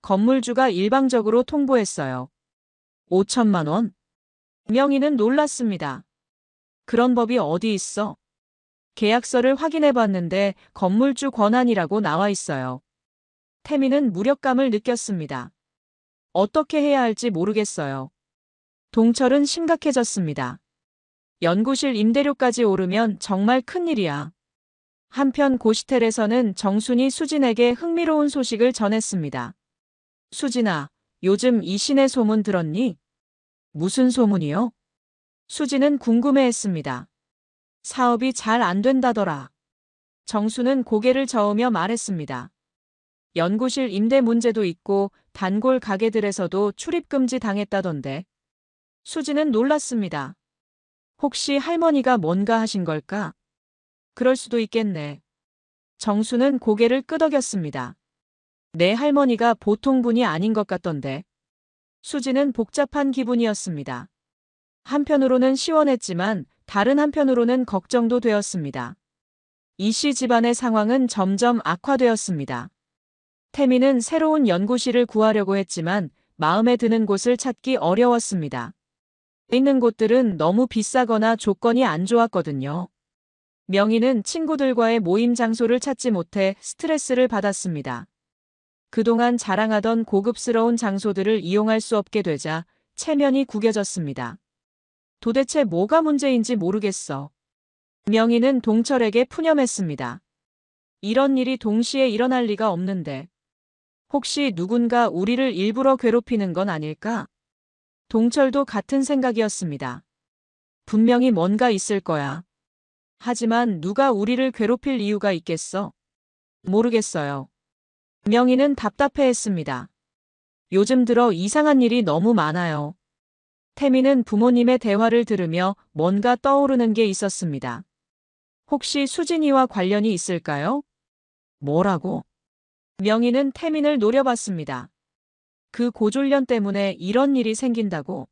건물주가 일방적으로 통보했어요. 5천만 원? 명희는 놀랐습니다. 그런 법이 어디 있어? 계약서를 확인해봤는데 건물주 권한이라고 나와 있어요. 태민은 무력감을 느꼈습니다. 어떻게 해야 할지 모르겠어요. 동철은 심각해졌습니다. 연구실 임대료까지 오르면 정말 큰일이야. 한편 고시텔에서는 정순이 수진에게 흥미로운 소식을 전했습니다. 수진아, 요즘 이 시내 소문 들었니? 무슨 소문이요? 수지는 궁금해했습니다. 사업이 잘 안 된다더라. 정수는 고개를 저으며 말했습니다. 연구실 임대 문제도 있고 단골 가게들에서도 출입금지 당했다던데. 수지는 놀랐습니다. 혹시 할머니가 뭔가 하신 걸까? 그럴 수도 있겠네. 정수는 고개를 끄덕였습니다. 내 할머니가 보통 분이 아닌 것 같던데. 수지는 복잡한 기분이었습니다. 한편으로는 시원했지만 다른 한편으로는 걱정도 되었습니다. 이씨 집안의 상황은 점점 악화되었습니다. 태미는 새로운 연구실을 구하려고 했지만 마음에 드는 곳을 찾기 어려웠습니다. 있는 곳들은 너무 비싸거나 조건이 안 좋았거든요. 명희는 친구들과의 모임 장소를 찾지 못해 스트레스를 받았습니다. 그동안 자랑하던 고급스러운 장소들을 이용할 수 없게 되자 체면이 구겨졌습니다. 도대체 뭐가 문제인지 모르겠어. 명희는 동철에게 푸념했습니다. 이런 일이 동시에 일어날 리가 없는데. 혹시 누군가 우리를 일부러 괴롭히는 건 아닐까? 동철도 같은 생각이었습니다. 분명히 뭔가 있을 거야. 하지만 누가 우리를 괴롭힐 이유가 있겠어? 모르겠어요. 명희는 답답해했습니다. 요즘 들어 이상한 일이 너무 많아요. 태미는 부모님의 대화를 들으며 뭔가 떠오르는 게 있었습니다. 혹시 수진이와 관련이 있을까요? 뭐라고? 명희는 태민을 노려봤습니다. 그 고졸년 때문에 이런 일이 생긴다고?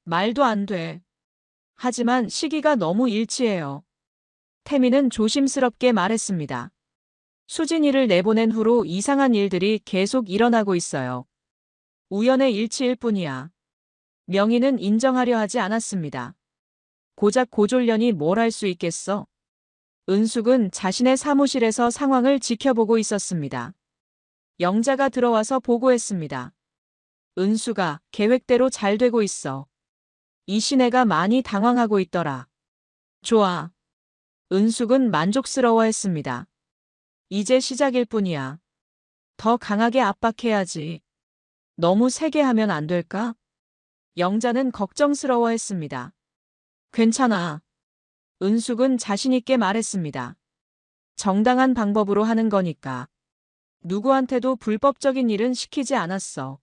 말도 안 돼. 하지만 시기가 너무 일치해요. 태민은 조심스럽게 말했습니다. 수진이를 내보낸 후로 이상한 일들이 계속 일어나고 있어요. 우연의 일치일 뿐이야. 명희는 인정하려 하지 않았습니다. 고작 고졸년이 뭘 할 수 있겠어? 은숙은 자신의 사무실에서 상황을 지켜보고 있었습니다. 영자가 들어와서 보고했습니다. 은수가 계획대로 잘 되고 있어. 이신혜가 많이 당황하고 있더라. 좋아. 은숙은 만족스러워했습니다. 이제 시작일 뿐이야. 더 강하게 압박해야지. 너무 세게 하면 안 될까? 영자는 걱정스러워했습니다. 괜찮아. 은숙은 자신있게 말했습니다. 정당한 방법으로 하는 거니까. 누구한테도 불법적인 일은 시키지 않았어.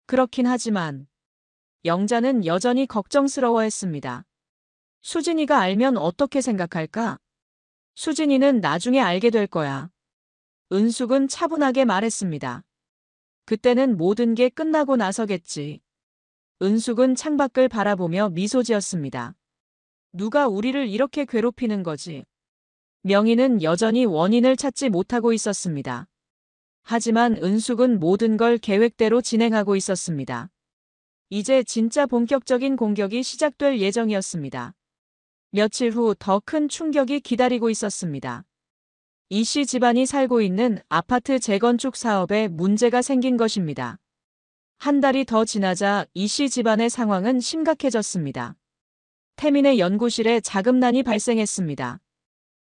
그렇긴 하지만 영자는 여전히 걱정스러워했습니다. 수진이가 알면 어떻게 생각할까? 수진이는 나중에 알게 될 거야. 은숙은 차분하게 말했습니다. 그때는 모든 게 끝나고 나서겠지. 은숙은 창밖을 바라보며 미소 지었습니다. 누가 우리를 이렇게 괴롭히는 거지? 명희는 여전히 원인을 찾지 못하고 있었습니다. 하지만 은숙은 모든 걸 계획대로 진행하고 있었습니다. 이제 진짜 본격적인 공격이 시작될 예정이었습니다. 며칠 후 더 큰 충격이 기다리고 있었습니다. 이씨 집안이 살고 있는 아파트 재건축 사업에 문제가 생긴 것입니다. 한 달이 더 지나자 이씨 집안의 상황은 심각해졌습니다. 태민의 연구실에 자금난이 발생했습니다.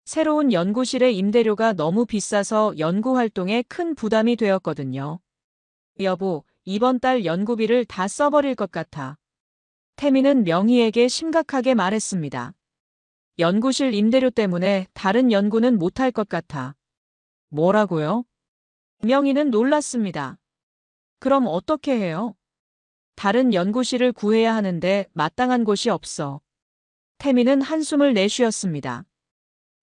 새로운 연구실의 임대료가 너무 비싸서 연구 활동에 큰 부담이 되었거든요. 여보, 이번 달 연구비를 다 써버릴 것 같아. 태민은 명희에게 심각하게 말했습니다. 연구실 임대료 때문에 다른 연구는 못할 것 같아. 뭐라고요? 명희는 놀랐습니다. 그럼 어떻게 해요? 다른 연구실을 구해야 하는데 마땅한 곳이 없어. 태민은 한숨을 내쉬었습니다.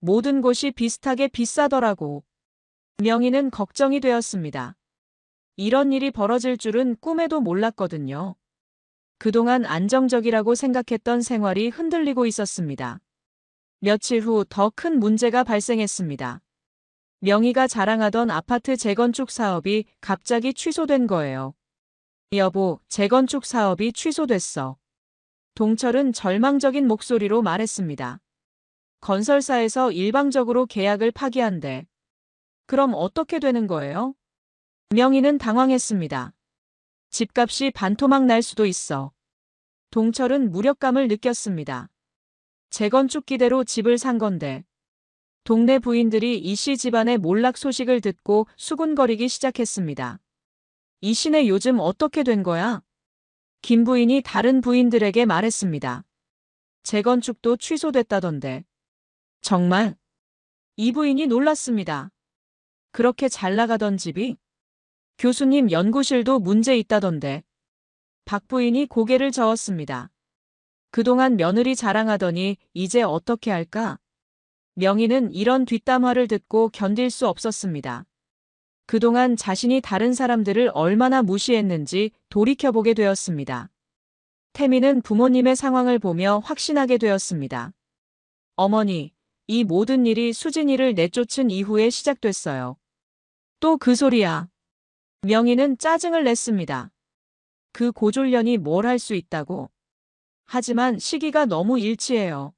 모든 곳이 비슷하게 비싸더라고. 명희는 걱정이 되었습니다. 이런 일이 벌어질 줄은 꿈에도 몰랐거든요. 그동안 안정적이라고 생각했던 생활이 흔들리고 있었습니다. 며칠 후 더 큰 문제가 발생했습니다. 명희가 자랑하던 아파트 재건축 사업이 갑자기 취소된 거예요. 여보, 재건축 사업이 취소됐어. 동철은 절망적인 목소리로 말했습니다. 건설사에서 일방적으로 계약을 파기한대. 그럼 어떻게 되는 거예요? 명희는 당황했습니다. 집값이 반토막 날 수도 있어. 동철은 무력감을 느꼈습니다. 재건축 기대로 집을 산 건데. 동네 부인들이 이씨 집안의 몰락 소식을 듣고 수군거리기 시작했습니다. 이씨네 요즘 어떻게 된 거야? 김 부인이 다른 부인들에게 말했습니다. 재건축도 취소됐다던데. 정말? 이 부인이 놀랐습니다. 그렇게 잘 나가던 집이? 교수님 연구실도 문제 있다던데. 박 부인이 고개를 저었습니다. 그동안 며느리 자랑하더니 이제 어떻게 할까? 명희는 이런 뒷담화를 듣고 견딜 수 없었습니다. 그동안 자신이 다른 사람들을 얼마나 무시했는지 돌이켜보게 되었습니다. 태미는 부모님의 상황을 보며 확신하게 되었습니다. 어머니, 이 모든 일이 수진이를 내쫓은 이후에 시작됐어요. 또 그 소리야. 명희는 짜증을 냈습니다. 그 고졸년이 뭘 할 수 있다고. 하지만 시기가 너무 일치해요.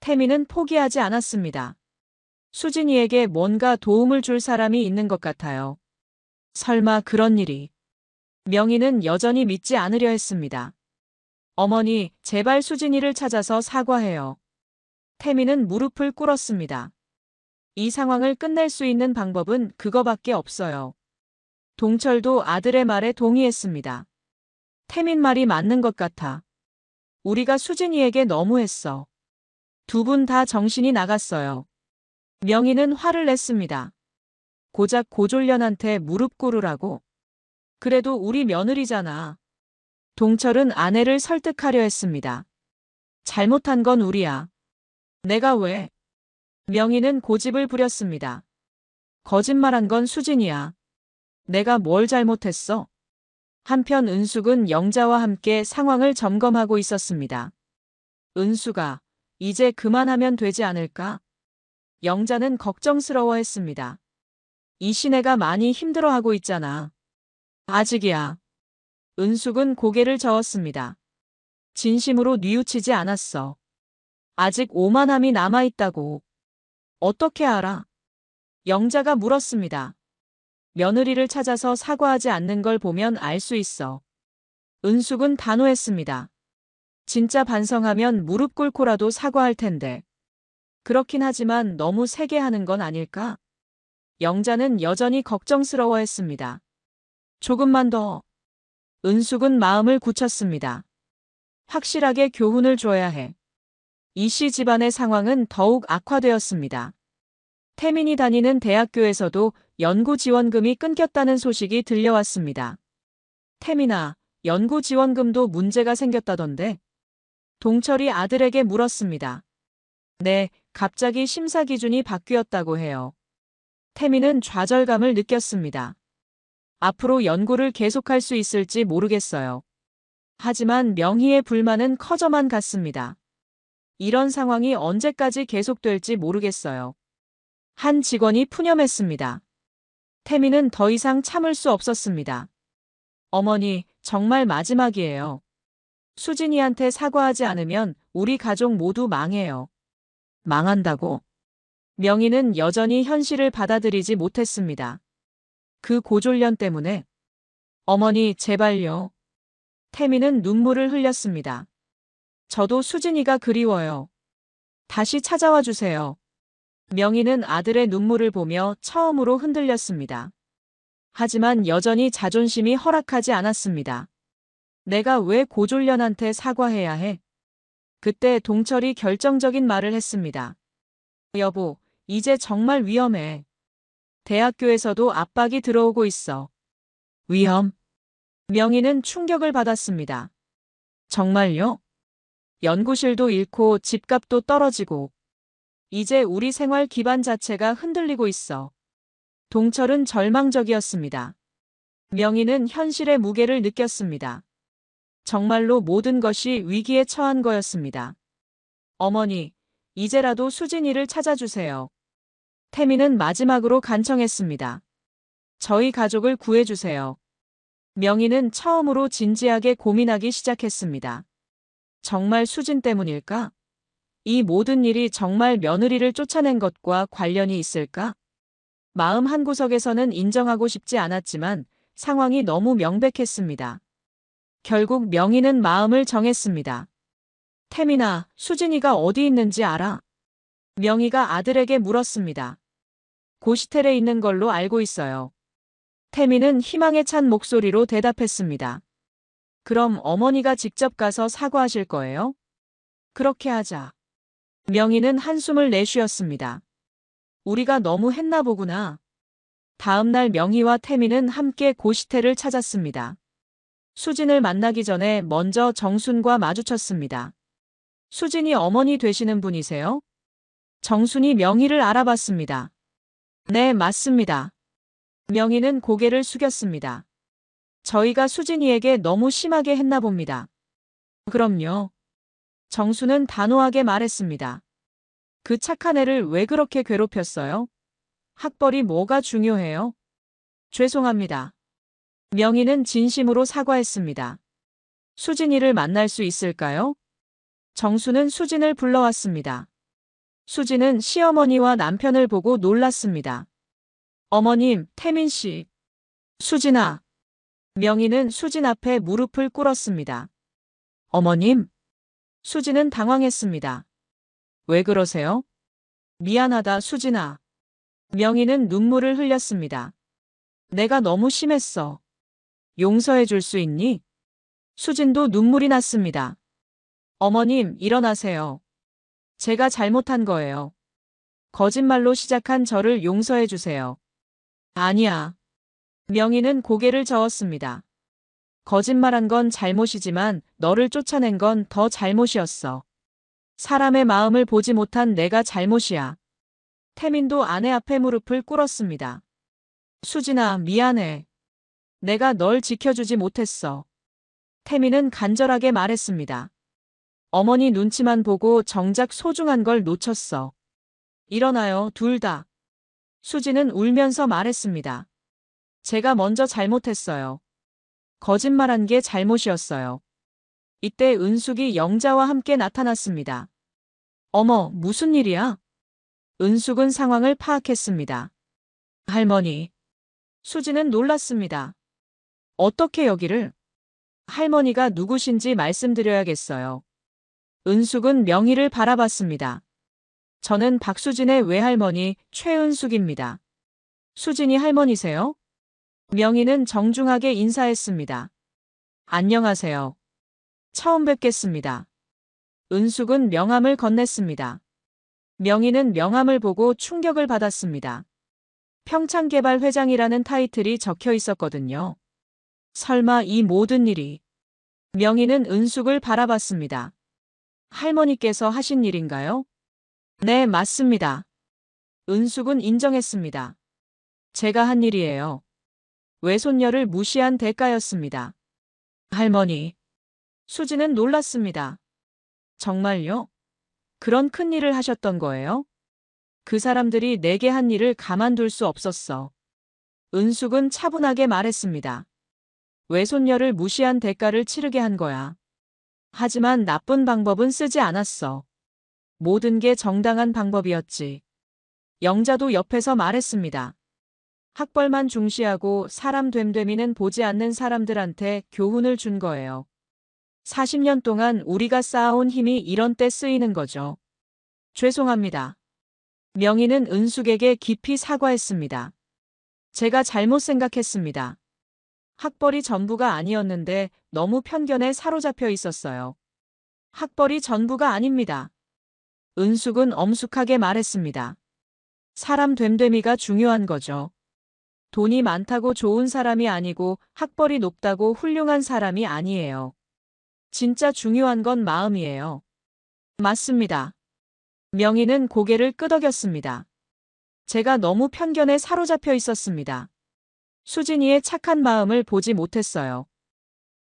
태미는 포기하지 않았습니다. 수진이에게 뭔가 도움을 줄 사람이 있는 것 같아요. 설마 그런 일이. 명희는 여전히 믿지 않으려 했습니다. 어머니, 제발 수진이를 찾아서 사과해요. 태미는 무릎을 꿇었습니다. 이 상황을 끝낼 수 있는 방법은 그거밖에 없어요. 동철도 아들의 말에 동의했습니다. 태민 말이 맞는 것 같아. 우리가 수진이에게 너무했어. 두 분 다 정신이 나갔어요. 명희는 화를 냈습니다. 고작 고졸년한테 무릎 꿇으라고. 그래도 우리 며느리잖아. 동철은 아내를 설득하려 했습니다. 잘못한 건 우리야. 내가 왜? 명희는 고집을 부렸습니다. 거짓말한 건 수진이야. 내가 뭘 잘못했어? 한편 은숙은 영자와 함께 상황을 점검하고 있었습니다. 은숙아, 이제 그만하면 되지 않을까? 영자는 걱정스러워했습니다. 이 시내가 많이 힘들어하고 있잖아. 아직이야. 은숙은 고개를 저었습니다. 진심으로 뉘우치지 않았어. 아직 오만함이 남아있다고. 어떻게 알아? 영자가 물었습니다. 며느리를 찾아서 사과하지 않는 걸 보면 알 수 있어. 은숙은 단호했습니다. 진짜 반성하면 무릎 꿇고라도 사과할 텐데. 그렇긴 하지만 너무 세게 하는 건 아닐까? 영자는 여전히 걱정스러워했습니다. 조금만 더. 은숙은 마음을 굳혔습니다. 확실하게 교훈을 줘야 해. 이씨 집안의 상황은 더욱 악화되었습니다. 태민이 다니는 대학교에서도 연구 지원금이 끊겼다는 소식이 들려왔습니다. 태민아, 연구 지원금도 문제가 생겼다던데? 동철이 아들에게 물었습니다. 네, 갑자기 심사 기준이 바뀌었다고 해요. 태민은 좌절감을 느꼈습니다. 앞으로 연구를 계속할 수 있을지 모르겠어요. 하지만 명희의 불만은 커져만 갔습니다. 이런 상황이 언제까지 계속될지 모르겠어요. 한 직원이 푸념했습니다. 태민은 더 이상 참을 수 없었습니다. 어머니, 정말 마지막이에요. 수진이한테 사과하지 않으면 우리 가족 모두 망해요. 망한다고? 명희는 여전히 현실을 받아들이지 못했습니다. 그 고졸년 때문에. 어머니, 제발요. 태민은 눈물을 흘렸습니다. 저도 수진이가 그리워요. 다시 찾아와 주세요. 명희는 아들의 눈물을 보며 처음으로 흔들렸습니다. 하지만 여전히 자존심이 허락하지 않았습니다. 내가 왜 고졸년한테 사과해야 해? 그때 동철이 결정적인 말을 했습니다. 여보, 이제 정말 위험해. 대학교에서도 압박이 들어오고 있어. 위험? 명희는 충격을 받았습니다. 정말요? 연구실도 잃고 집값도 떨어지고 이제 우리 생활 기반 자체가 흔들리고 있어. 동철은 절망적이었습니다. 명희는 현실의 무게를 느꼈습니다. 정말로 모든 것이 위기에 처한 거였습니다. 어머니, 이제라도 수진이를 찾아주세요. 태민은 마지막으로 간청했습니다. 저희 가족을 구해주세요. 명희는 처음으로 진지하게 고민하기 시작했습니다. 정말 수진 때문일까? 이 모든 일이 정말 며느리를 쫓아낸 것과 관련이 있을까? 마음 한구석에서는 인정하고 싶지 않았지만 상황이 너무 명백했습니다. 결국 명희는 마음을 정했습니다. 태민아, 수진이가 어디 있는지 알아? 명희가 아들에게 물었습니다. 고시텔에 있는 걸로 알고 있어요. 태민은 희망에 찬 목소리로 대답했습니다. 그럼 어머니가 직접 가서 사과하실 거예요? 그렇게 하자. 명희는 한숨을 내쉬었습니다. 우리가 너무 했나 보구나. 다음 날 명희와 태민은 함께 고시태를 찾았습니다. 수진을 만나기 전에 먼저 정순과 마주쳤습니다. 수진이 어머니 되시는 분이세요? 정순이 명희를 알아봤습니다. 네, 맞습니다. 명희는 고개를 숙였습니다. 저희가 수진이에게 너무 심하게 했나 봅니다. 그럼요. 정수는 단호하게 말했습니다. 그 착한 애를 왜 그렇게 괴롭혔어요? 학벌이 뭐가 중요해요? 죄송합니다. 명희는 진심으로 사과했습니다. 수진이를 만날 수 있을까요? 정수는 수진을 불러왔습니다. 수진은 시어머니와 남편을 보고 놀랐습니다. 어머님, 태민 씨. 수진아. 명희는 수진 앞에 무릎을 꿇었습니다. 어머님. 수진은 당황했습니다. 왜 그러세요? 미안하다, 수진아. 명희는 눈물을 흘렸습니다. 내가 너무 심했어. 용서해 줄 수 있니? 수진도 눈물이 났습니다. 어머님, 일어나세요. 제가 잘못한 거예요. 거짓말로 시작한 저를 용서해 주세요. 아니야. 명희는 고개를 저었습니다. 거짓말한 건 잘못이지만 너를 쫓아낸 건 더 잘못이었어. 사람의 마음을 보지 못한 내가 잘못이야. 태민도 아내 앞에 무릎을 꿇었습니다. 수진아, 미안해. 내가 널 지켜주지 못했어. 태민은 간절하게 말했습니다. 어머니 눈치만 보고 정작 소중한 걸 놓쳤어. 일어나요, 둘 다. 수진은 울면서 말했습니다. 제가 먼저 잘못했어요. 거짓말한 게 잘못이었어요. 이때 은숙이 영자와 함께 나타났습니다. 어머, 무슨 일이야? 은숙은 상황을 파악했습니다. 할머니. 수진은 놀랐습니다. 어떻게 여기를? 할머니가 누구신지 말씀드려야겠어요. 은숙은 명희를 바라봤습니다. 저는 박수진의 외할머니 최은숙입니다. 수진이 할머니세요? 명희는 정중하게 인사했습니다. 안녕하세요. 처음 뵙겠습니다. 은숙은 명함을 건넸습니다. 명희는 명함을 보고 충격을 받았습니다. 평창개발 회장이라는 타이틀이 적혀 있었거든요. 설마 이 모든 일이. 명희는 은숙을 바라봤습니다. 할머니께서 하신 일인가요? 네, 맞습니다. 은숙은 인정했습니다. 제가 한 일이에요. 외손녀를 무시한 대가였습니다. 할머니. 수진은 놀랐습니다. 정말요? 그런 큰 일을 하셨던 거예요? 그 사람들이 내게 한 일을 가만둘 수 없었어. 은숙은 차분하게 말했습니다. 외손녀를 무시한 대가를 치르게 한 거야. 하지만 나쁜 방법은 쓰지 않았어. 모든 게 정당한 방법이었지. 영자도 옆에서 말했습니다. 학벌만 중시하고 사람 됨됨이는 보지 않는 사람들한테 교훈을 준 거예요. 40년 동안 우리가 쌓아온 힘이 이런 때 쓰이는 거죠. 죄송합니다. 명희는 은숙에게 깊이 사과했습니다. 제가 잘못 생각했습니다. 학벌이 전부가 아니었는데 너무 편견에 사로잡혀 있었어요. 학벌이 전부가 아닙니다. 은숙은 엄숙하게 말했습니다. 사람 됨됨이가 중요한 거죠. 돈이 많다고 좋은 사람이 아니고 학벌이 높다고 훌륭한 사람이 아니에요. 진짜 중요한 건 마음이에요. 맞습니다. 명희는 고개를 끄덕였습니다. 제가 너무 편견에 사로잡혀 있었습니다. 수진이의 착한 마음을 보지 못했어요.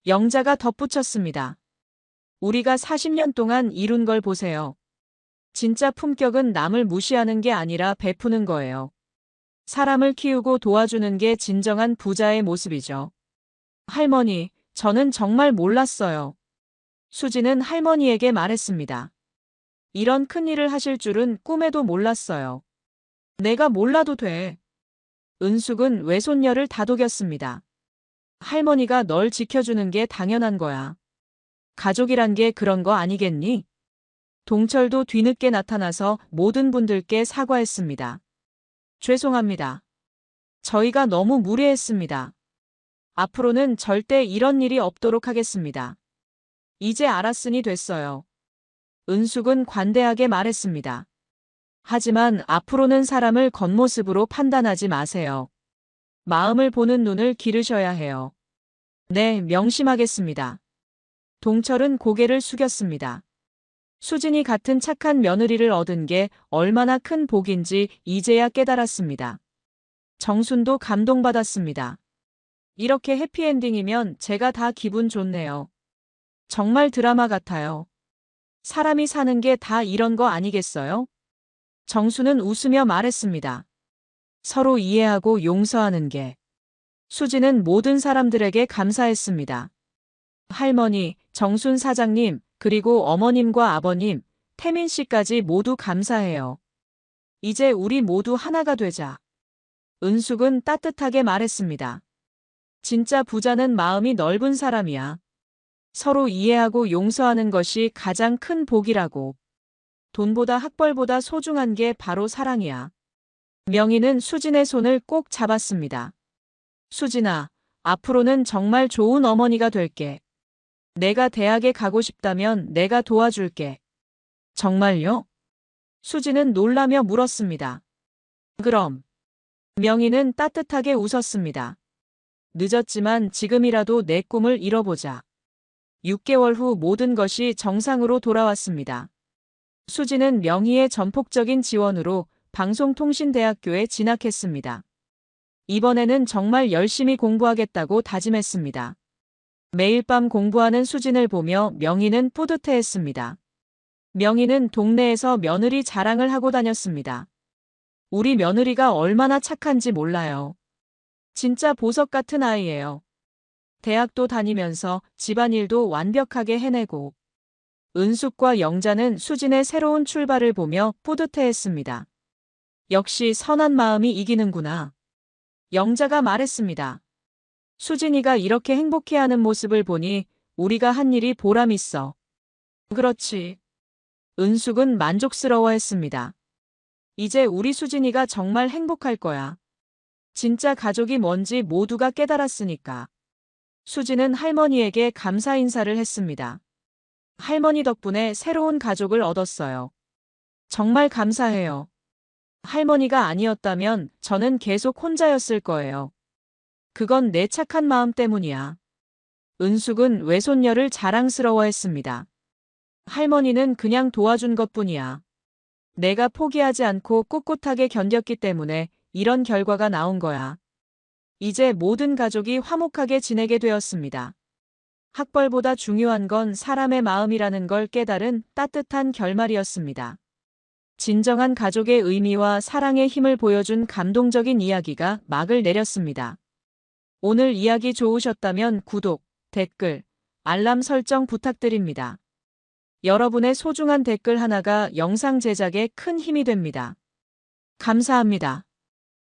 영자가 덧붙였습니다. 우리가 40년 동안 이룬 걸 보세요. 진짜 품격은 남을 무시하는 게 아니라 베푸는 거예요. 사람을 키우고 도와주는 게 진정한 부자의 모습이죠. 할머니, 저는 정말 몰랐어요. 수진은 할머니에게 말했습니다. 이런 큰일을 하실 줄은 꿈에도 몰랐어요. 내가 몰라도 돼. 은숙은 외손녀를 다독였습니다. 할머니가 널 지켜주는 게 당연한 거야. 가족이란 게 그런 거 아니겠니? 동철도 뒤늦게 나타나서 모든 분들께 사과했습니다. 죄송합니다. 저희가 너무 무례했습니다. 앞으로는 절대 이런 일이 없도록 하겠습니다. 이제 알았으니 됐어요. 은숙은 관대하게 말했습니다. 하지만 앞으로는 사람을 겉모습으로 판단하지 마세요. 마음을 보는 눈을 기르셔야 해요. 네, 명심하겠습니다. 동철은 고개를 숙였습니다. 수진이 같은 착한 며느리를 얻은 게 얼마나 큰 복인지 이제야 깨달았습니다. 정순도 감동받았습니다. 이렇게 해피엔딩이면 제가 다 기분 좋네요. 정말 드라마 같아요. 사람이 사는 게 다 이런 거 아니겠어요? 정수는 웃으며 말했습니다. 서로 이해하고 용서하는 게. 수지는 모든 사람들에게 감사했습니다. 할머니, 정순 사장님, 그리고 어머님과 아버님, 태민 씨까지 모두 감사해요. 이제 우리 모두 하나가 되자. 은숙은 따뜻하게 말했습니다. 진짜 부자는 마음이 넓은 사람이야. 서로 이해하고 용서하는 것이 가장 큰 복이라고. 돈보다 학벌보다 소중한 게 바로 사랑이야. 명희는 수진의 손을 꼭 잡았습니다. 수진아, 앞으로는 정말 좋은 어머니가 될게. 내가 대학에 가고 싶다면 내가 도와줄게. 정말요? 수진은 놀라며 물었습니다. 그럼. 명희는 따뜻하게 웃었습니다. 늦었지만 지금이라도 내 꿈을 이뤄보자. 6개월 후 모든 것이 정상으로 돌아왔습니다. 수지는 명희의 전폭적인 지원으로 방송통신대학교에 진학했습니다. 이번에는 정말 열심히 공부하겠다고 다짐했습니다. 매일 밤 공부하는 수진을 보며 명희는 뿌듯해했습니다. 명희는 동네에서 며느리 자랑을 하고 다녔습니다. 우리 며느리가 얼마나 착한지 몰라요. 진짜 보석 같은 아이예요. 대학도 다니면서 집안일도 완벽하게 해내고. 은숙과 영자는 수진의 새로운 출발을 보며 뿌듯해했습니다. 역시 선한 마음이 이기는구나. 영자가 말했습니다. 수진이가 이렇게 행복해하는 모습을 보니 우리가 한 일이 보람 있어. 그렇지. 은숙은 만족스러워했습니다. 이제 우리 수진이가 정말 행복할 거야. 진짜 가족이 뭔지 모두가 깨달았으니까. 수진은 할머니에게 감사 인사를 했습니다. 할머니 덕분에 새로운 가족을 얻었어요. 정말 감사해요. 할머니가 아니었다면 저는 계속 혼자였을 거예요. 그건 내 착한 마음 때문이야. 은숙은 외손녀를 자랑스러워했습니다. 할머니는 그냥 도와준 것뿐이야. 내가 포기하지 않고 꿋꿋하게 견뎠기 때문에 이런 결과가 나온 거야. 이제 모든 가족이 화목하게 지내게 되었습니다. 학벌보다 중요한 건 사람의 마음이라는 걸 깨달은 따뜻한 결말이었습니다. 진정한 가족의 의미와 사랑의 힘을 보여준 감동적인 이야기가 막을 내렸습니다. 오늘 이야기 좋으셨다면 구독, 댓글, 알람 설정 부탁드립니다. 여러분의 소중한 댓글 하나가 영상 제작에 큰 힘이 됩니다. 감사합니다.